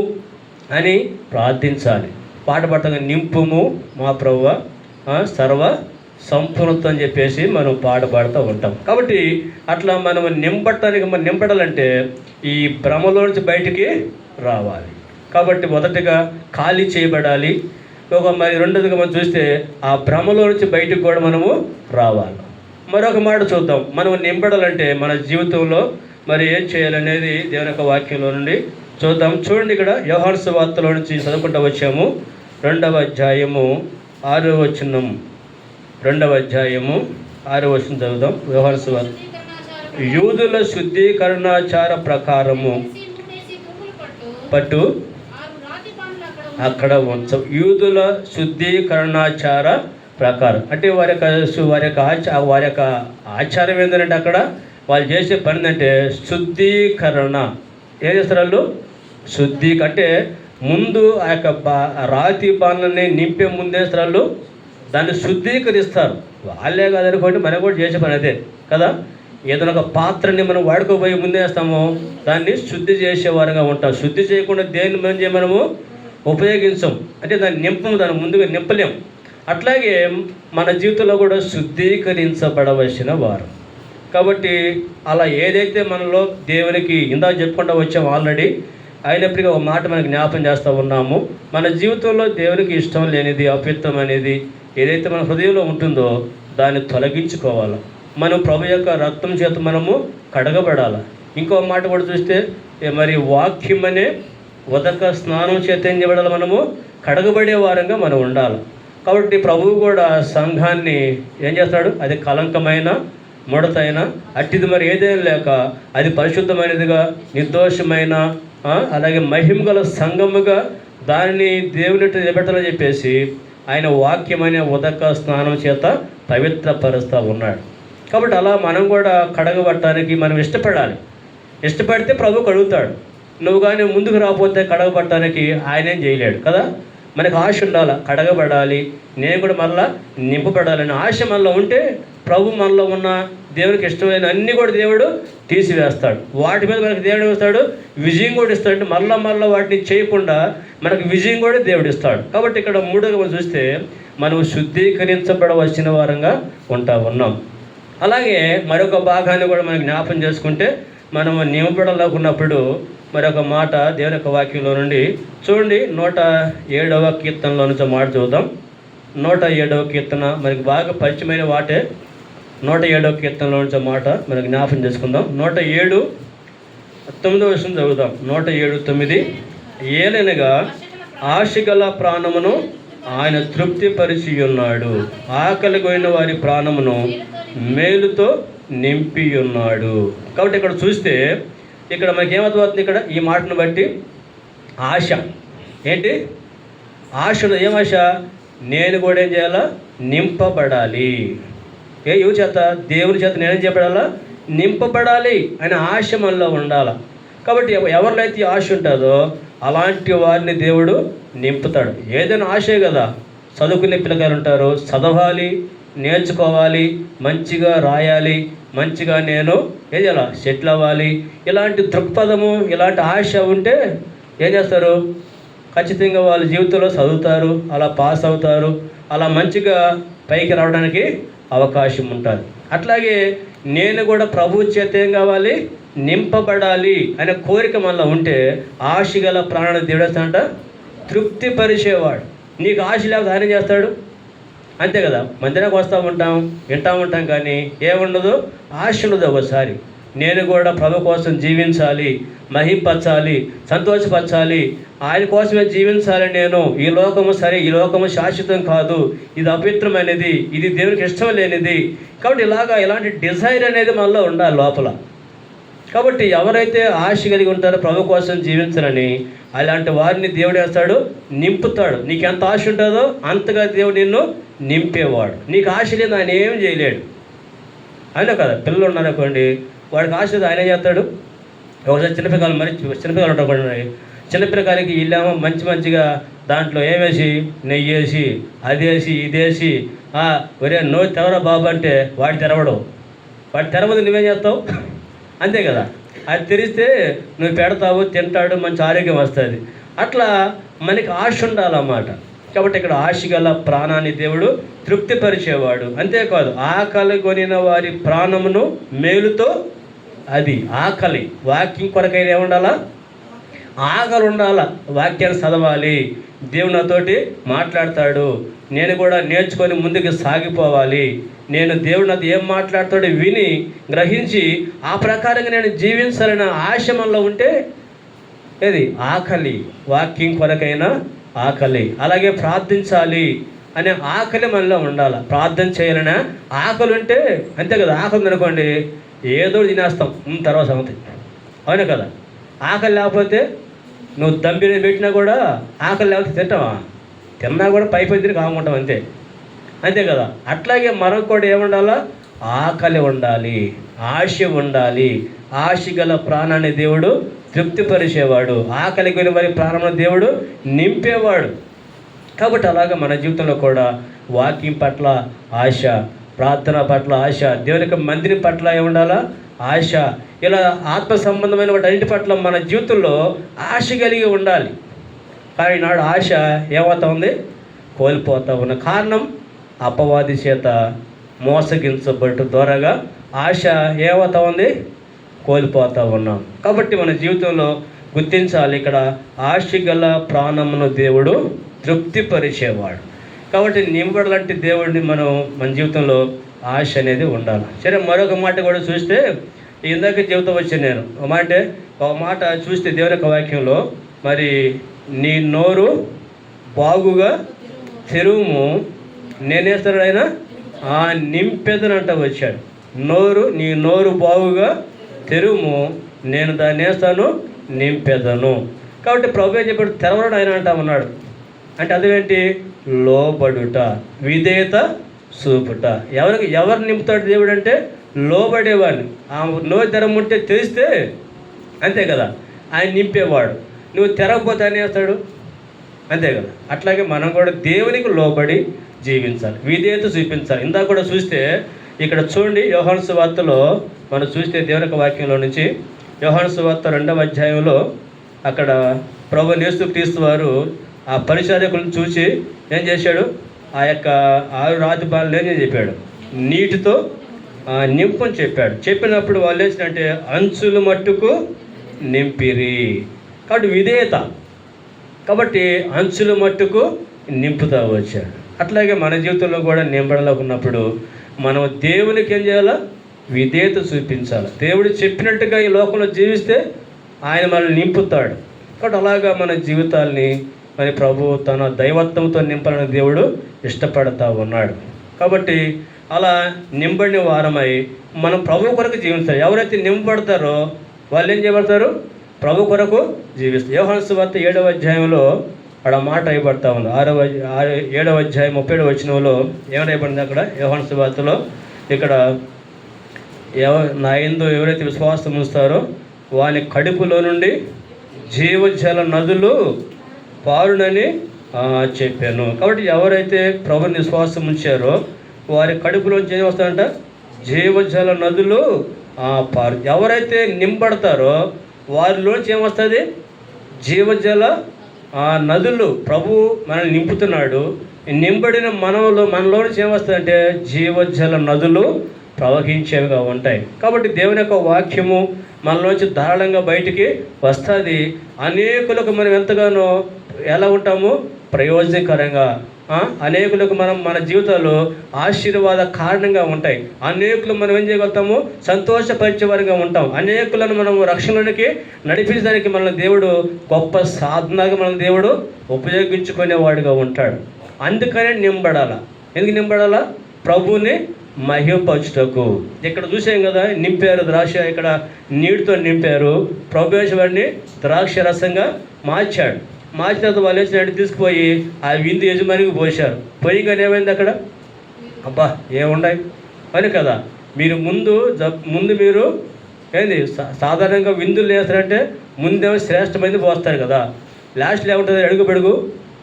అని ప్రార్థించాలి. పాట పాడతాం, నింపుము మా ప్రభువా సర్వ సంపూర్ణత అని చెప్పేసి మనం పాడుతూ ఉంటాం. కాబట్టి అట్లా మనం నింపడాలంటే ఈ భ్రమలో నుంచి బయటికి రావాలి. కాబట్టి మొదటిగా ఖాళీ చేయబడాలి. మరి రెండోదిగా మనం చూస్తే ఆ భ్రమలో నుంచి బయటికి కూడా మనము రావాలి. మరొక మాట చూద్దాం, మనం నింపడాలంటే మన జీవితంలో మరి ఏం చేయాలనేది దేవుని యొక్క వాక్యంలో నుండి చూద్దాం. చూడండి, ఇక్కడ యోహాను సువార్తలో నుంచి చదువుకుంటూ వచ్చాము. 2వ అధ్యాయము 6వ వచనం, 2వ అధ్యాయము 6వ వచనం చదువుదాం. యోహాను సువార్త. యూదుల శుద్ధీకరణాచార ప్రకారము పట్టు అక్కడ ఉంచం. యూదుల శుద్ధీకరణాచార ప్రకారం అంటే వారి యొక్క ఆచారం ఏంటంటే అక్కడ వాళ్ళు చేసే పని ఏంటంటే శుద్ధీకరణ. ఏం చేస్తారు వాళ్ళు? అంటే ముందు ఆ యొక్క రాతి బాణలని నింపే ముందేస్తారు, దాన్ని శుద్ధీకరిస్తారు. వాళ్ళే కాదనుకోండి, మనం కూడా చేసే పని అదే కదా. ఏదైనా ఒక పాత్రని మనం వాడుకోబోయే ముందేస్తామో దాన్ని శుద్ధి చేసేవారుగా ఉంటాం. శుద్ధి చేయకుండా దేని మంచి మనము ఉపయోగించం, అంటే దాన్ని నింపము, దాన్ని ముందుగా నింపలేం. అట్లాగే మన జీవితంలో కూడా శుద్ధీకరించబడవలసిన వారు. కాబట్టి అలా ఏదైతే మనలో దేవునికి ఇందాక చెప్పుకుంటూ వచ్చాము ఆల్రెడీ, అయినప్పటికీ ఒక మాట మనకి జ్ఞాపం చేస్తూ ఉన్నాము. మన జీవితంలో దేవునికి ఇష్టం లేనిది, అపవిత్రం అనేది ఏదైతే మన హృదయంలో ఉంటుందో దాన్ని తొలగించుకోవాలి. మనం ప్రభు యొక్క రక్తం చేత మనము కడగబడాలి. ఇంకో మాట కూడా చూస్తే మరి వాక్యం అనే ఉదక స్నానం చేత ఏం చేయబడాలి, మనము కడగబడే వారంగా మనం ఉండాలి. కాబట్టి ప్రభువు కూడా సంఘాన్ని ఏం చేస్తాడు, అది కలంకమైన ముడతైన అట్టిది మరి ఏదైనా లేక అది పరిశుద్ధమైనదిగా నిర్దోషమైన అలాగే మహిమగల సంఘముగా దానిని దేవుని నిలబెట్టాలని చెప్పేసి ఆయన వాక్యమైన ఉదక స్నానం చేత పవిత్రపరుస్తూ ఉన్నాడు. కాబట్టి అలా మనం కూడా కడగబట్టడానికి మనం ఇష్టపడాలి. ఇష్టపడితే ప్రభు కడుగుతాడు. నువ్వు కానీ ముందుకు రాకపోతే కడగబట్టడానికి ఆయనేం చేయలేడు కదా. మనకు ఆశ ఉండాలి, కడగబడాలి, నేను కూడా మళ్ళా నింపబడాలని ఆశ మనలో ఉంటే ప్రభు మనలో ఉన్న దేవునికి ఇష్టమైన అన్నీ కూడా దేవుడు తీసివేస్తాడు. వాటి మీద మనకు దేవుడు ఇస్తాడు, విజయం కూడా ఇస్తాడు. మళ్ళా వాటిని చేయకుండా మనకు విజయం కూడా దేవుడు ఇస్తాడు. కాబట్టి ఇక్కడ మూడోగా చూస్తే మనం శుద్ధీకరించబడవలసిన వారంగా ఉన్నాం. అలాగే మరొక భాగాన్ని కూడా మనం జ్ఞాపం చేసుకుంటే మనం నింపబడాలనుకున్నప్పుడు మరొక మాట దేవుని యొక్క వాక్యంలో నుండి చూడండి. 107వ కీర్తనలో నుంచి మాట చూద్దాం. 107వ కీర్తన మనకి బాగా పరిచయమైన వాటే. 107వ కీర్తనలో నుంచి మాట మనం జ్ఞాపం చేసుకుందాం. 107 9వ వచనం చదువుదాం. 107:9 ఏలనగా ఆశగల ప్రాణమును ఆయన తృప్తిపరిచి ఉన్నాడు, ఆకలి పోయిన వారి ప్రాణమును మేలుతో నింపి ఉన్నాడు. కాబట్టి ఇక్కడ చూస్తే ఇక్కడ మనకి ఏమవుతుంది, ఇక్కడ ఈ మాటను బట్టి ఆశ ఏంటి? ఆశలో ఏం ఆశ? నేను కూడా ఏం చేయాలా? నింపబడాలి. ఎవరి చేత? దేవుని చేత నేనేం చేయబడాలా? నింపబడాలి అనే ఆశ మనలో ఉండాలి. కాబట్టి ఎవరిలో అయితే ఆశ ఉంటుందో అలాంటి వారిని దేవుడు నింపుతాడు. ఏదైనా ఆశే కదా. చదువుకునే పిల్లకాయలు ఉంటారు, చదవాలి, నేర్చుకోవాలి, మంచిగా రాయాలి, మంచిగా నేను ఏం చేయాలి? సెటిల్ అవ్వాలి. ఇలాంటి దృక్పథము, ఇలాంటి ఆశ ఉంటే ఏం చేస్తారు? ఖచ్చితంగా వాళ్ళ జీవితంలో చదువుతారు, అలా పాస్ అవుతారు, అలా మంచిగా పైకి రావడానికి అవకాశం ఉంటుంది. అట్లాగే నేను కూడా ప్రభు చేత ఏం కావాలి? నింపబడాలి అనే కోరిక మనలో ఉంటే ఆశ గల ప్రాణాన్ని దేవుడేస్తాడంట తృప్తిపరిచేవాడు. నీకు ఆశ లేకపోతే ఆయన చేస్తాడు? అంతే కదా. మందిరానికి వస్తూ ఉంటాం, వింటూ ఉంటాం, కానీ ఏముండదు? ఆశ ఉండదు. ఒకసారి నేను కూడా ప్రభు కోసం జీవించాలి, మహింపరచాలి, సంతోషపరచాలి, ఆయన కోసమే జీవించాలి. నేను ఈ లోకము సరే, ఈ లోకము శాశ్వతం కాదు, ఇది అపవిత్రమైనది, ఇది దేవునికి ఇష్టం లేనిది. కాబట్టి ఇలాంటి డిజైర్ అనేది మనలో ఉండాలి లోపల. కాబట్టి ఎవరైతే ఆశ కలిగి ఉంటారో ప్రభు కోసం జీవించాలని, అలాంటి వారిని దేవుడు వేస్తాడు, నింపుతాడు. నీకు ఎంత ఆశ ఉంటుందో అంతగా దేవుడు నిన్ను నింపేవాడు. నీకు ఆశ లేదు, ఆయన ఏం చేయలేడు. అయినా కదా, పిల్లలు ఉన్నారనుకోండి, వాడికి ఆశ లేదు, ఆయన ఏం చేస్తాడు? ఒకసారి చిన్నపిల్లలు ఉంటారు, చిన్నపిల్లకాయలకి ఇల్లేమో మంచిగా దాంట్లో ఏమేసి, నెయ్యి వేసి, అది వేసి, ఇది వేసి, ఒరే నోరు తెరవరా బాబు అంటే వాడు తెరవడు. వాడు తెరవదు, నువ్వేం చేస్తావు? అంతే కదా. అది తెరిస్తే నువ్వు పెడతావు, తింటాడు, మంచి ఆరోగ్యం వస్తుంది. అట్లా మనకి ఆశ ఉండాలన్నమాట. కాబట్టి ఇక్కడ ఆశ గల ప్రాణాన్ని దేవుడు తృప్తిపరిచేవాడు. అంతేకాదు, ఆకలి కొనిన వారి ప్రాణమును మేలుతో, అది ఆకలి, వాక్యం కొరకైనా ఏముండాలా? ఆకలి ఉండాలా. వాక్యాన్ని చదవాలి, దేవుడు నాతోటి మాట్లాడతాడు, నేను కూడా నేర్చుకొని ముందుకు సాగిపోవాలి, నేను దేవుడు నాతో ఏం మాట్లాడతాడో విని గ్రహించి ఆ ప్రకారంగా నేను జీవించాలన్న ఆశ మనలో ఉంటే ఏది? ఆకలి, వాక్యం కొరకైనా ఆకలి. అలాగే ప్రార్థించాలి అనే ఆకలి మనలో ఉండాలి. ప్రార్థన చేయాలనే ఆకలి ఉంటే అంతే కదా. ఆకలి అనుకోండి, ఏదో తినేస్తాం, తర్వాత సంగతి. అవునే కదా. ఆకలి లేకపోతే నువ్వు దమ్మిని పెట్టినా కూడా ఆకలి లేకపోతే తింటావా? తిన్నా కూడా పై తిరిగి కాముంటాం, అంతే కదా. అట్లాగే మనకు కూడా ఏముండాలా? ఆకలి ఉండాలి, ఆశ ఉండాలి. ఆశ గల ప్రాణాన్ని దేవుడు తృప్తిపరిచేవాడు, ఆకలి కొని వారి ప్రాణాన్ని దేవుడు నింపేవాడు. కాబట్టి అలాగా మన జీవితంలో కూడా వాక్యం పట్ల ఆశ, ప్రార్థన పట్ల ఆశ, దేవుని యొక్క మందిరం పట్ల ఏముండాలా? ఆశ. ఇలా ఆత్మ సంబంధమైన వాటి అన్నిటి పట్ల మన జీవితంలో ఆశ కలిగి ఉండాలి. కానీ నాడు ఆశ ఏమవుతా ఉంది? కోల్పోతా ఉన్న కారణం అపవాది చేత మోసగించబట్టు ద్వారాగా ఆశ ఏమవుతా ఉంది? కోల్పోతూ ఉన్నాం. కాబట్టి మన జీవితంలో గుర్తించాలి, ఇక్కడ ఆశ గల ప్రాణమును దేవుడు తృప్తిపరిచేవాడు. కాబట్టి నింపడాలంటే దేవుడిని మన జీవితంలో ఆశ అనేది ఉండాలి. సరే, మరొక మాట కూడా చూస్తే ఇందాక జీవితం వచ్చాను నేను ఒక మాట చూస్తే దేవుని యొక్క వాక్యంలో, మరి నీ నోరు బాగుగా తెరువుము, నేనేస్తాడు ఆయన నింపెదనంట వచ్చాడు. నీ నోరు బాగుగా తెరువుము, నేను దాన్ని వేస్తాను, నింపెదను. కాబట్టి ప్రభు ఏం చెప్పాడు, తెరవడం ఆయన అంటా ఉన్నాడు. అంటే అదేంటి, లోబడుట, విధేయత చూపుట. ఎవరు నింపుతాడు దేవుడు అంటే లోబడేవాడిని. ఆ నోరు తెరముంటే తెలిస్తే అంతే కదా, ఆయన నింపేవాడు. నువ్వు తెరవకపోతే ఆయన వేస్తాడు, అంతే కదా. అట్లాగే మనం కూడా దేవునికి లోబడి జీవించాలి, విధేయత చూపించాలి. ఇందాక కూడా చూస్తే ఇక్కడ చూడండి, యోహాను సువార్తలో మనం చూస్తే దేవుని యొక్క వాక్యంలో నుంచి యోహాను సువార్త 2వ అధ్యాయంలో అక్కడ ప్రభు యేసుక్రీస్తు వారు ఆ పరిచారకులను చూసి ఏం చేశాడు, ఆ యొక్క 6 రాతి బాణలు ఏం చెప్పాడు, నీటితో నింపని చెప్పాడు. చెప్పినప్పుడు వాళ్ళు వేసినంటే అంచులు మట్టుకు నింపిరి. కాబట్టి విధేయత, కాబట్టి అంచులు మట్టుకు నింపుతా వచ్చాడు. అట్లాగే మన జీవితంలో కూడా నింపడలేకున్నప్పుడు మనం దేవునికి ఏం చేయాలా, విధేయత చూపించాలి. దేవుడు చెప్పినట్టుగా ఈ లోకంలో జీవిస్తే ఆయన మనల్ని నింపుతాడు. కాబట్టి అలాగా మన జీవితాల్ని మరి ప్రభు తన దైవత్వంతో నింపాలని దేవుడు ఇష్టపడతా ఉన్నాడు. కాబట్టి అలా నింబడిన వారమై మనం ప్రభు కొరకు జీవించాలి. ఎవరైతే నింపబడతారో వాళ్ళు ఏం చేయబడతారు, ప్రభు కొరకు జీవిస్తారు. యోహాను సువార్త 7వ అధ్యాయంలో అక్కడ మాట అయిపడతా ఉంది. 7వ అధ్యాయం 37వ వచనంలో ఏమైపడింది అక్కడ యోహాను సువార్తలో, ఇక్కడ నా యందు ఎవరైతే విశ్వాసం ఉంచుతారో వాని కడుపులో నుండి జీవజల నదులు పారునని చెప్పాను. కాబట్టి ఎవరైతే ప్రభుని విశ్వాసం ఉంచారో వారి కడుపులోంచి ఏం వస్తాయంట, జీవజల నదులు పారు. ఎవరైతే నింపడతారో వారిలోంచి ఏమొస్తుంది, జీవజల నదులు. ప్రభు మనల్ని నింపుతున్నాడు. నింపడిన మనలో నుంచి ఏమొస్తుందంటే జీవజల నదులు ప్రవహించేవిగా ఉంటాయి. కాబట్టి దేవుని యొక్క వాక్యము మనలోంచి ధారాళంగా బయటికి వస్తుంది. అనేకులకు మనం ఎంతగానో ఎలా ఉంటాము, ప్రయోజనకరంగా, అనేకులకు మనం మన జీవితాల్లో ఆశీర్వాద కారణంగా ఉంటాయి. అనేకులు మనం ఏం చేయగలుగుతాము, సంతోషపరిచే వారిగా ఉంటాం. అనేకులను మనం రక్షణలోనికి నడిపించడానికి మన దేవుడు గొప్ప సాధనగా మన దేవుడు ఉపయోగించుకునేవాడుగా ఉంటాడు. అందుకనే నింపడాల. ఎందుకు నింపడాలా, ప్రభుని మహిమపరచుటకు. ఇక్కడ చూసాం కదా, నింపారు ద్రాక్ష, ఇక్కడ నీటితో నింపారు. ప్రభువేశ్వరుని ద్రాక్ష రసంగా మార్చాడు. మార్చిన తర్వాత వాళ్ళు వేసినట్టు తీసుకుపోయి ఆ విందు యజమానికి పోశారు. పోయిగానే ఏమైంది అక్కడ, అబ్బా ఏముండాయి అని కదా. మీరు ముందు మీరు ఏంది సాధారణంగా విందులు వేస్తారంటే ముందేమో శ్రేష్టమైనది పోస్తారు కదా, లాస్ట్లో ఏముంటుంది, అడుగు పెడుగు,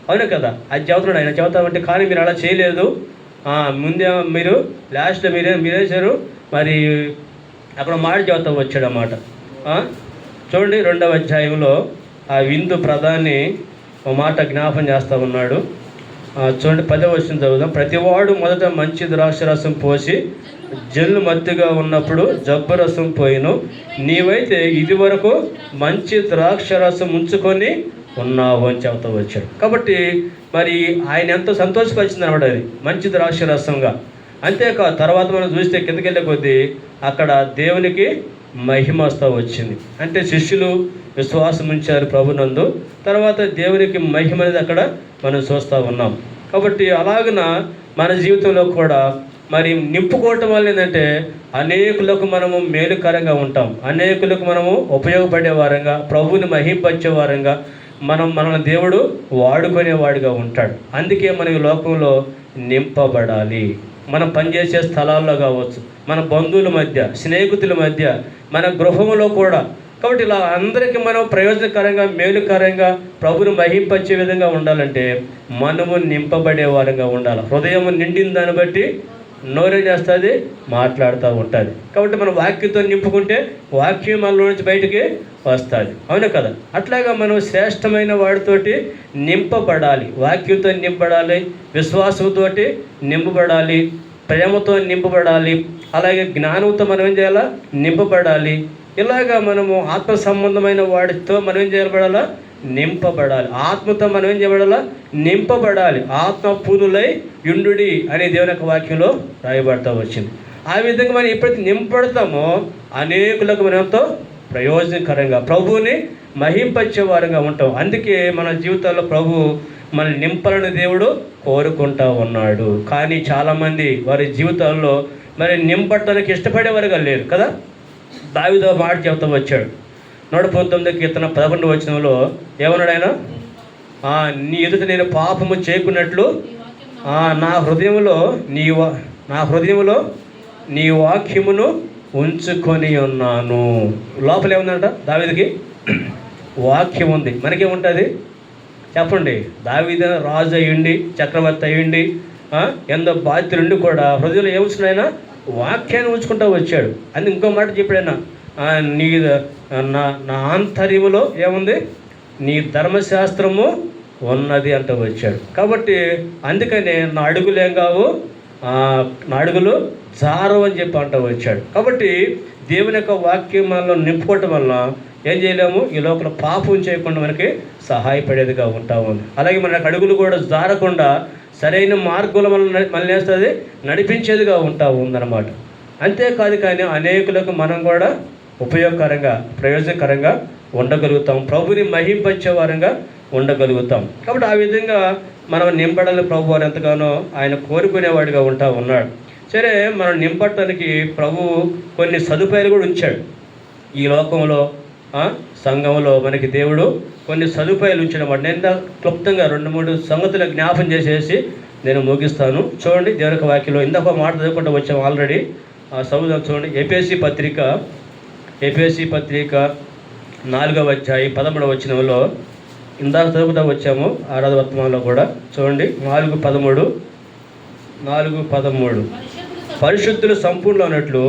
అవును కదా. అది చెబుతున్నాడు ఆయన, చెబుతామంటే కానీ మీరు అలా చేయలేదు. ముందే మీరు లాస్ట్లో మీరేసారు. మరి అక్కడ మాట చెబుతా వచ్చాడు అన్నమాట. చూడండి 2వ అధ్యాయంలో ఆ విందు ప్రధాని ఒక మాట జ్ఞాపం చేస్తూ ఉన్నాడు. చూడండి 10వ వచనం చదువుదాం. ప్రతివాడు మొదట మంచి ద్రాక్షరసం పోసి జల్లు మత్తుగా ఉన్నప్పుడు జబ్బు రసం పోయిను, నీవైతే ఇది వరకు మంచి ద్రాక్షరసం ఉంచుకొని ఉన్నావు అని చెబుతూ వచ్చాడు. కాబట్టి మరి ఆయన ఎంతో సంతోషపరిచింది అనమాట, అది మంచి ద్రాక్షరసంగా. అంతేకాదు తర్వాత మనం చూస్తే కిందకెళ్ళే కొద్దీ అక్కడ దేవునికి మహిమ వస్తూ వచ్చింది. అంటే శిష్యులు విశ్వాసం ఉంచారు ప్రభునందు, తర్వాత దేవునికి మహిమ అనేది అక్కడ మనం చూస్తూ ఉన్నాం. కాబట్టి అలాగున మన జీవితంలో కూడా మరి నింపుకోవటం వల్ల ఏంటంటే అనేకులకు మనము మేలుకరంగా ఉంటాం, అనేకులకు మనము ఉపయోగపడే వారంగా, ప్రభువుని మహింపరిచే వారంగా మనల్ని దేవుడు వాడుకునేవాడిగా ఉంటాడు. అందుకే మనం ఈ లోకంలో నింపబడాలి. మనం పనిచేసే స్థలాల్లో కావచ్చు, మన బంధువుల మధ్య, స్నేహితుల మధ్య, మన గృహంలో కూడా. కాబట్టి ఇలా అందరికీ మనం ప్రయోజనకరంగా, మేలుకరంగా, ప్రభువుని మహింపరిచే విధంగా ఉండాలంటే మనము నింపబడే వారంగా ఉండాలి. హృదయం నిండిన దాన్ని బట్టి నోరేం చేస్తుంది, మాట్లాడుతూ ఉంటుంది. కాబట్టి మనం వాక్యంతో నింపుకుంటే వాక్యం మనలో నుంచి బయటికి వస్తుంది, అవును కదా. అట్లాగా మనం శ్రేష్టమైన వాడితోటి నింపబడాలి, వాక్యంతో నింపబడాలి, విశ్వాసంతో నింపబడాలి, ప్రేమతో నింపబడాలి, అలాగే జ్ఞానంతో మనం ఏం చేయాలా, నింపబడాలి. ఇలాగా మనము ఆత్మ సంబంధమైన వాడితో మనం ఏం చేయబడాలా, నింపబడాలి. ఆత్మతో మనం ఏం చేయబడాలా, నింపబడాలి. ఆత్మ పూర్ణులై యుండుడి అనే దేవుని యొక్క వాక్యంలో రాయబడతా వచ్చింది. ఆ విధంగా మనం ఎప్పుడైతే నింపబడతామో అనేకులకు మనం ఎంతో ప్రయోజనకరంగా, ప్రభువుని మహింపరిచే వారంగా ఉంటాం. అందుకే మన జీవితాల్లో ప్రభు మనల్ని నింపాలని దేవుడు కోరుకుంటా ఉన్నాడు. కానీ చాలామంది వారి జీవితాల్లో మరి నింపడానికి ఇష్టపడేవారుగా లేరు కదా. దావీదు మాట చెబుతూ వచ్చాడు, 119 కీర్తన 11 వచనంలో ఏమన్నాడు ఆయన? నీ ఎదుట నేను పాపము చేయకున్నట్లు నా హృదయంలో నీ వాక్యమును ఉంచుకొని ఉన్నాను. లోపల ఏముందంట దావీదుకి? వాక్యం ఉంది. మనకేముంటుంది చెప్పండి? దావీదు రాజు అయ్యండి, చక్రవర్తి అయ్యండి, ఎంతో బాధ్యులుండి కూడా హృదయంలో ఏముంచున్నాయన? వాక్యాన్ని ఉంచుకుంటూ వచ్చాడు. అని ఇంకో మాట చెప్పాడైనా, నీ నా ఆంతర్యములో ఏముంది? నీ ధర్మశాస్త్రము ఉన్నది అంటూ వచ్చాడు. కాబట్టి అందుకనే నా అడుగులు ఏం కావు, నా అడుగులు జారవు అని చెప్పి అంటూ వచ్చాడు. కాబట్టి దేవుని యొక్క వాక్యం మనలో నింపుకోవటం వల్ల ఏం చేయలేము, ఈ లోపల పాపం చేయకుండా మనకి సహాయపడేదిగా ఉంటా ఉంది. అలాగే మనకు అడుగులు కూడా జారకుండా సరైన మార్గంలో మనల్ని వేస్తుంది, నడిపించేదిగా ఉంటా ఉందన్నమాట. అంతేకాదు కానీ అనేకులకు మనం కూడా ఉపయోగకరంగా, ప్రయోజనకరంగా ఉండగలుగుతాం, ప్రభుని మహింపరిచే వారంగా ఉండగలుగుతాం. కాబట్టి ఆ విధంగా మనం నింపడాలని ప్రభు వారు ఎంతగానో ఆయన కోరుకునేవాడిగా ఉంటా ఉన్నాడు. సరే, మనం నింపడానికి ప్రభు కొన్ని సదుపాయాలు కూడా ఉంచాడు. ఈ లోకంలో సంఘంలో మనకి దేవుడు కొన్ని సదుపాయాలు ఉంచాడన్నమాట. నేను క్లుప్తంగా 2-3 సంగతులు జ్ఞాపం చేసేసి నేను ముగిస్తాను. చూడండి, దేవుని వాక్యంలో ఇందాక మాట చదువుకుంటూ వచ్చాము ఆల్రెడీ. చదువుదాం. చూడండి, ఎఫెసీ పత్రిక 4వ అధ్యాయం 13వ వచనంలో ఇందాక చదువుకుంటూ వచ్చాము. ఆరాధన వర్తమానంలో కూడా చూడండి, 4:13 పరిశుద్ధులు సంపూర్ణ అన్నట్లు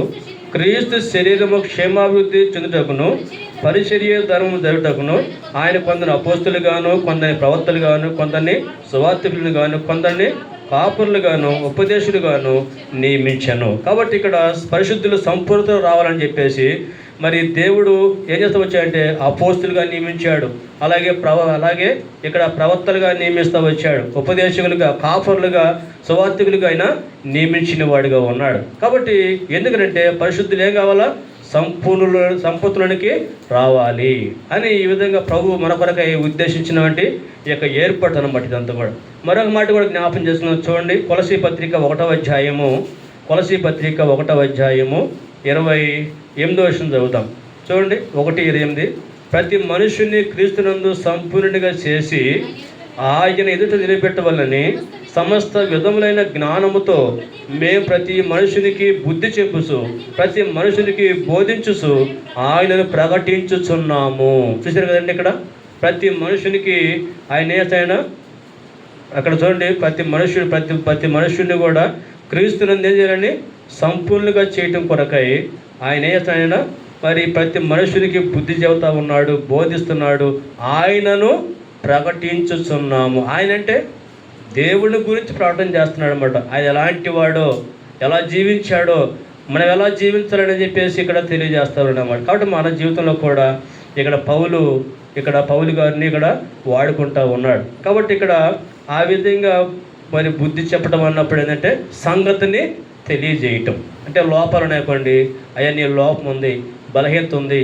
క్రీస్తు శరీరము క్షేమాభివృద్ధి చెందుటకును పరిచర్య ధర్మము జరుగుటకును ఆయన కొందరిని అపోస్తులు గాను, కొందరిని ప్రవక్తలు గాను, కొందరిని సువార్తికులను గాను, కొందరిని కాపురులు గాను, ఉపదేశులు గాను నియమించను. కాబట్టి ఇక్కడ పరిశుద్ధులు సంపూర్ణత రావాలని చెప్పేసి మరి దేవుడు ఏం చేస్తూ వచ్చాడంటే అపోస్తులుగా నియమించాడు. అలాగే ఇక్కడ ప్రవక్తలుగా నియమిస్తూ వచ్చాడు. ఉపదేశకులుగా, కాపురులుగా, సువార్తికులుగా ఆయన నియమించిన వాడిగా ఉన్నాడు. కాబట్టి ఎందుకంటే పరిశుద్ధులు ఏం కావాలా? సంపూర్ణులకి రావాలి అని ఈ విధంగా ప్రభు మన కొరకై ఉద్దేశించినటువంటి ఈ యొక్క ఏర్పాటు అన్నమాట ఇదంతా కూడా. మరొక మాట కూడా జ్ఞాపం చేస్తున్నాం. చూడండి, కొలసీ పత్రిక 1వ అధ్యాయము 28వ వచనం చదువుతాం. చూడండి, 1:28 ప్రతి మనుషుని క్రీస్తునందు సంపూర్ణునిగా చేసి ఆయన ఎదుట నిలబెట్టవలని సమస్త విధములైన జ్ఞానముతో మేము ప్రతి మనుషునికి బుద్ధి చెప్పుచు, ప్రతి మనుషునికి బోధించుచు ఆయనను ప్రకటించుచున్నాము. చూసారు కదండి, ఇక్కడ ప్రతి మనుషునికి ఆయన అక్కడ చూడండి, ప్రతి మనుషుడిని కూడా క్రీస్తునందు ఏం చేయాలని? సంపూర్ణంగా చేయటం కొరకై ఆయన మరి ప్రతి మనుషునికి బుద్ధి చెబుతా ఉన్నాడు, బోధిస్తున్నాడు, ఆయనను ప్రకటించుచున్నాము. ఆయన అంటే దేవుని గురించి ప్రకటన చేస్తున్నాడు అన్నమాట. ఆయన ఎలాంటి వాడో, ఎలా జీవించాడో, మనం ఎలా జీవించాలని చెప్పేసి ఇక్కడ తెలియజేస్తాడు అన్నమాట. కాబట్టి మన జీవితంలో కూడా ఇక్కడ పౌలు గారిని ఇక్కడ వాడుకుంటూ ఉన్నాడు. కాబట్టి ఇక్కడ ఆ విధంగా మరి బుద్ధి చెప్పడం అన్నప్పుడు ఏంటంటే సంగతిని తెలియజేయటం. అంటే లోపాలు ఉన్నాయనుకోండి, అయ్యా నీ లోపం ఉంది, బలహీనత ఉంది,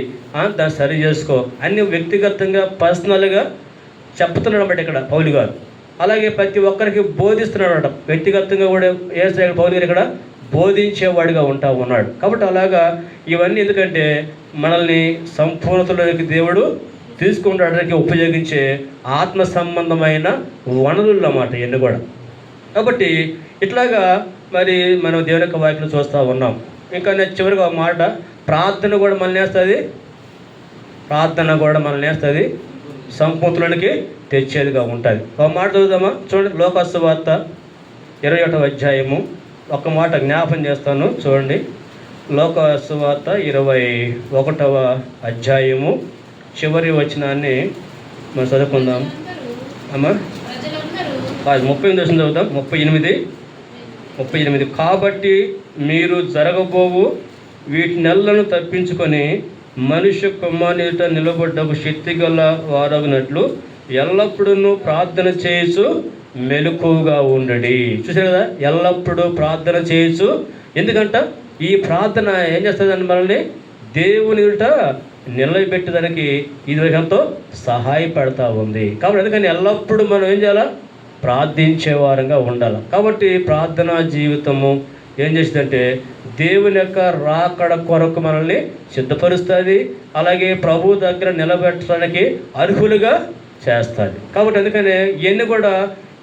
దాన్ని సరి చేసుకో అన్ని వ్యక్తిగతంగా పర్సనల్గా చెప్తున్నాడు అన్నమాట ఇక్కడ పౌలు గారు. అలాగే ప్రతి ఒక్కరికి బోధిస్తున్నాడు అన్నమాట. వ్యక్తిగతంగా కూడా పౌలు గారు ఇక్కడ బోధించేవాడిగా ఉంటా ఉన్నాడు. కాబట్టి అలాగా ఇవన్నీ ఎందుకంటే మనల్ని సంపూర్ణతలోకి దేవుడు తీసుకుంటాడానికి ఉపయోగించే ఆత్మ సంబంధమైన వనరులు అన్నమాట ఇవన్నీ కూడా. కాబట్టి ఇట్లాగా మరి మనం దేవుని యొక్క వాక్యం చూస్తూ ఉన్నాం. ఇంకా నేను చివరిగా ఒక మాట, ప్రార్థన కూడా మనల్ని వేస్తుంది, సంపూర్ణులకి తెచ్చేదిగా ఉంటుంది. ఒక మాట చదువుదామా? చూడండి, లోకాసు వార్త 21వ అధ్యాయము ఒక మాట జ్ఞాపం చేస్తాను. చూడండి, లోకాసు వార్త 21వ అధ్యాయము చివరి వచనాన్ని మనం చదువుకుందాం అమ్మా. 38 చదువుతాం. 38 కాబట్టి మీరు జరగబోవు వీటినెల్లను తప్పించుకొని మనుష్య కుమారునిట నిలబడ్డకు శక్తి గల వారగినట్లు ఎల్లప్పుడూ ప్రార్థన చేయొచ్చు, మెలకువగా ఉండడి. చూసారు కదా, ఎల్లప్పుడూ ప్రార్థన చేయొచ్చు. ఎందుకంట ఈ ప్రార్థన ఏం చేస్తుందని మనల్ని దేవుని ఎదుట నిలబెట్టడానికి ఇది ఎంతో సహాయపడతా ఉంది. కాబట్టి అందుకని ఎల్లప్పుడూ మనం ఏం చేయాలా? ప్రార్థించే వారంగా ఉండాలి. కాబట్టి ప్రార్థనా జీవితము ఏం చేసిందంటే దేవుని యొక్క రాకడ కొరకు మనల్ని సిద్ధపరుస్తుంది. అలాగే ప్రభు దగ్గర నిలబెట్టడానికి అర్హులుగా చేస్తుంది. కాబట్టి అందుకనే ఇవన్నీ కూడా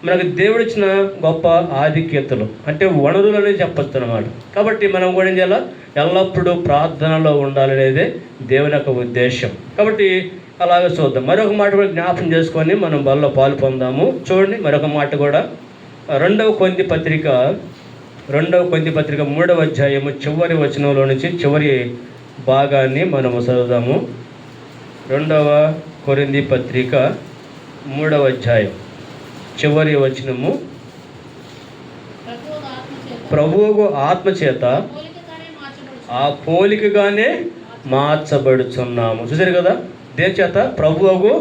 మనకు దేవుడిచ్చిన గొప్ప ఆధిక్యతలు, అంటే వనరులని చెప్పచ్చు అన్నమాట. కాబట్టి మనం కూడా ఏం చేయాలి, ఎల్లప్పుడూ ప్రార్థనలో ఉండాలనేదే దేవుని యొక్క ఉద్దేశం. కాబట్టి అలాగే చూద్దాం. మరొక మాట కూడా జ్ఞాపకం చేసుకొని మనం బల్లో పాలు పొందాము. చూడండి మరొక మాట కూడా, రెండవ కొరింథీ పత్రిక 3వ అధ్యాయము చివరి వచనంలో నుంచి చివరి భాగాన్ని మనము చదువుదాము. 2వ కొరింథీ పత్రిక 3వ అధ్యాయం చివరి వచనము, ప్రభువుకు ఆత్మచేత ఆ పోలికగానే మార్చబడుచున్నాము. చూసారు కదా, దేని చేత? ప్రభువుకు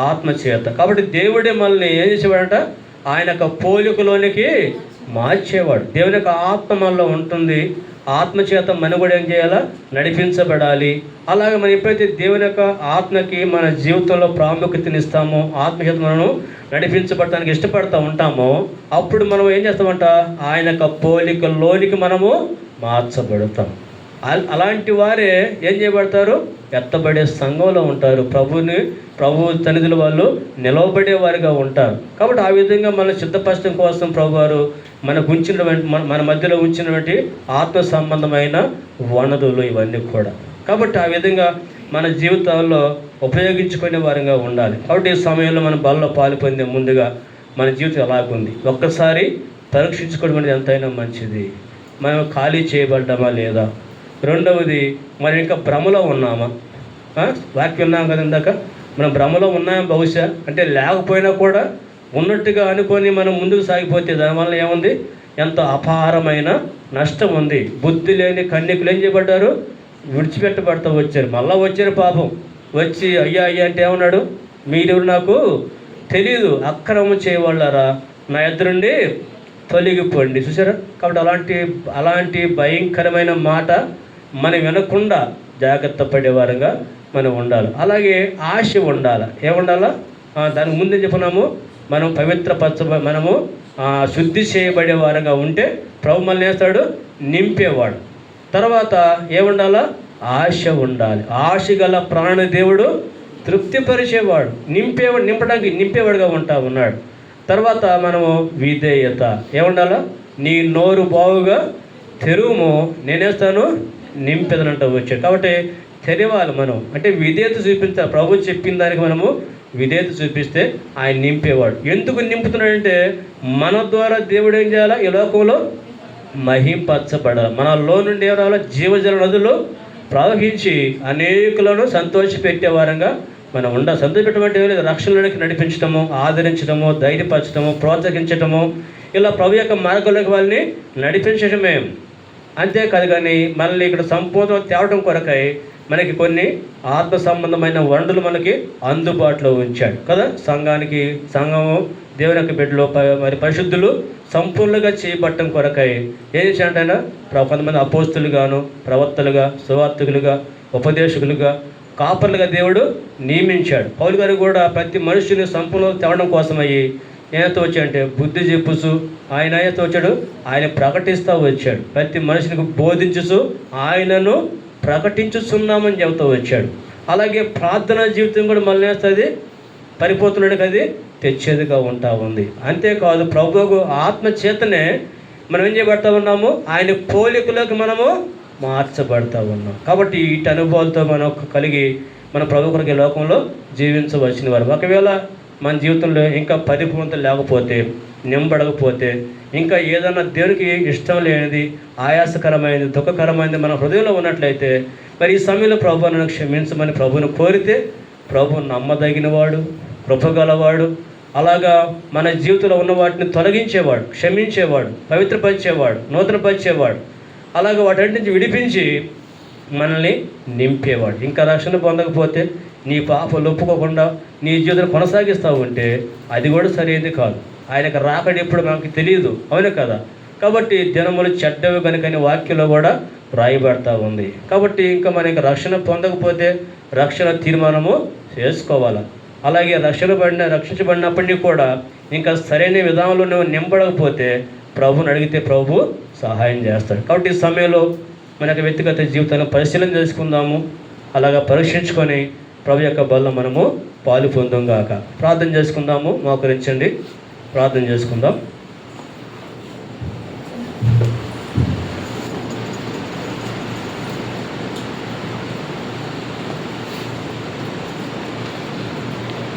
ఆత్మచేత. కాబట్టి దేవుడే మనల్ని ఏం చేసేవాడంట, ఆయన యొక్క పోలికలోనికి మార్చేవాడు. దేవుని యొక్క ఆత్మ మనలో ఉంటుంది. ఆత్మచేత మనం కూడా ఏం చేయాలా, నడిపించబడాలి. అలాగే మనం ఎప్పుడైతే దేవుని యొక్క ఆత్మకి మన జీవితంలో ప్రాముఖ్యతనిస్తామో, ఆత్మచేత మనం నడిపించబడటానికి ఇష్టపడుతూ ఉంటామో, అప్పుడు మనం ఏం చేస్తామంట, ఆయన యొక్క పోలికలోనికి మనము మార్చబడతాం. అలాంటి వారే ఏం చేయబడతారు, ఎత్తబడే సంఘంలో ఉంటారు. ప్రభు సన్నిధిలో వాళ్ళు నిలవబడేవారుగా ఉంటారు. కాబట్టి ఆ విధంగా మనం సిద్ధపరచడం కోసం ప్రభు వారు మనకు ఉంచినటువంటి మన మధ్యలో ఉంచినటువంటి ఆత్మ సంబంధమైన వనరులు ఇవన్నీ కూడా. కాబట్టి ఆ విధంగా మన జీవితాల్లో ఉపయోగించుకునే వారంగా ఉండాలి. కాబట్టి ఈ సమయంలో మనం బలలో పాలు పొందే ముందుగా మన జీవితం ఎలాగుంది ఒక్కసారి పరీక్షించుకోవడం అనేది ఎంతైనా మంచిది. మనం ఖాళీ చేయబడ్డామా లేదా? రెండవది, మనం ఇంకా భ్రమలో ఉన్నామా? వాక్యం ఉన్నాం కదా ఇందాక, మనం భ్రమలో ఉన్నాం బహుశా, అంటే లేకపోయినా కూడా ఉన్నట్టుగా అనుకొని మనం ముందుకు సాగిపోతే దానివల్ల ఏముంది, ఎంత అపారమైన నష్టం ఉంది. బుద్ధి లేని కన్యకులు ఏం చేయబడ్డారు, విడిచిపెట్టబడతా వచ్చారు. మళ్ళా వచ్చారు పాపం. వచ్చి అయ్యా అంటే ఏమన్నాడు, మీరు నాకు తెలీదు, అక్రమం చేయవాళ్ళారా, నా ఎదురుండి తొలగిపోండి. చూసారా? కాబట్టి అలాంటి భయంకరమైన మాట మనం వినకుండా జాగ్రత్త పడేవారంగా మనం ఉండాలి. అలాగే ఆశ ఉండాలి. ఏముండాలా? దానికి ముందే చెప్పున్నాము, మనం మనము శుద్ధి చేయబడే వారంగా ఉంటే ప్రభు మనల్ని వేస్తాడు, నింపేవాడు. తర్వాత ఏముండాలా? ఆశ ఉండాలి. ఆశ గల ప్రాణ దేవుడు తృప్తిపరిచేవాడు, నింపేవాడుగా ఉన్నాడు. తర్వాత మనము విధేయత. ఏముండాలా? నీ నోరు బావుగా తెరువుము, నేనేస్తాను నింపేదనంట వచ్చాడు. కాబట్టి తెరవాలి మనం, అంటే విధేయత చూపించాలి. ప్రభు చెప్పిన దానికి మనము విధేయత చూపిస్తే ఆయన నింపేవాడు. ఎందుకు నింపుతున్నాడంటే మన ద్వారా దేవుడు ఏం చేయాలా, ఈ లోకంలో మహింపరచబడాలి. మనలో నుండి ఏం రావాలో, జీవజల నదులు ప్రవహించి అనేకులను సంతోషపెట్టేవారంగా మనం ఉండాలి. సంతోషపెట్టేటువంటి రక్షణలోకి నడిపించడము, ఆదరించడము, ధైర్యపరచడము, ప్రోత్సహించడము, ఇలా ప్రభు యొక్క మార్గంలోకి వాళ్ళని నడిపించడమే. అంతేకాదు కానీ మనల్ని ఇక్కడ సంపూర్ణ తేవడం కొరకై మనకి కొన్ని ఆత్మ సంబంధమైన వనరులు మనకి అందుబాటులో ఉంచాడు కదా. సంఘము దేవుని యొక్క బిడ్డలో మరి పరిశుద్ధులు సంపూర్ణంగా చేయబట్టడం కొరకై ఏం చేశాడంటే కొంతమంది అపోస్తులుగాను, ప్రవక్తలుగా, సువార్తికులుగా, ఉపదేశకులుగా, కాపర్లుగా దేవుడు నియమించాడు. పౌలు గారు కూడా ప్రతి మనుషుని సంపూర్ణ తేవడం కోసమయ్యి ఏతో వచ్చాడంటే బుద్ధి చెప్పుసు, ఆయన ఏతో వచ్చాడు, ఆయన ప్రకటిస్తూ వచ్చాడు. ప్రతి మనిషికి బోధించుసు ఆయనను ప్రకటించుస్తున్నామని చెబుతూ వచ్చాడు. అలాగే ప్రార్థనా జీవితం కూడా మళ్ళీ వేస్తుంది, పరిపోతున్నాడికి అది తెచ్చేదిగా ఉంటా ఉంది. అంతేకాదు ప్రభువుకు ఆత్మ చేతనే మనం ఏం చేయబడతా ఉన్నాము, ఆయన పోలికలోకి మనము మార్చబడతా ఉన్నాం. కాబట్టి వీటి అనుభవాలతో మనం కలిగి మన ప్రభు కొరకు లోకంలో జీవించవలసిన వారు. ఒకవేళ మన జీవితంలో ఇంకా పరిపూర్ణత లేకపోతే, నింబడకపోతే, ఇంకా ఏదైనా దేవునికి ఇష్టం లేనిది, ఆయాసకరమైనది, దుఃఖకరమైనది మన హృదయంలో ఉన్నట్లయితే మరి ఈ సమయంలో ప్రభు నన్ను క్షమించమని ప్రభువును కోరితే ప్రభు నమ్మదగినవాడు, కృపగలవాడు. అలాగా మన జీవితంలో ఉన్న వాటిని తొలగించేవాడు, క్షమించేవాడు, పవిత్రపరిచేవాడు, నూతనపరిచేవాడు. అలాగే వాటి నుంచి విడిపించి మనల్ని నింపేవాడు. ఇంకా రక్షణ పొందకపోతే, నీ పాపలు ఒప్పుకోకుండా నీ జీవితం కొనసాగిస్తూ ఉంటే అది కూడా సరైనది కాదు. ఆయనకు రాకడ ఎప్పుడు మనకు తెలియదు, అవును కదా. కాబట్టి దినములు చెడ్డవి కనుకని వాక్యంలో కూడా రాయబడతా ఉంది. కాబట్టి ఇంకా మనకి రక్షణ పొందకపోతే రక్షణ తీర్మానము చేసుకోవాలి. అలాగే రక్షించబడినప్పటికీ కూడా ఇంకా సరైన విధానంలో నువ్వు నింపడకపోతే ప్రభుని అడిగితే ప్రభు సహాయం చేస్తాడు. కాబట్టి ఈ సమయంలో మన యొక్క వ్యక్తిగత జీవితాన్ని పరిశీలన చేసుకుందాము. అలాగా పరీక్షించుకొని ప్రభు యొక్క బల్ల మనము పాలు పొందుగాక. ప్రార్థన చేసుకుందాము. మోకరించండి, ప్రార్థన చేసుకుందాం.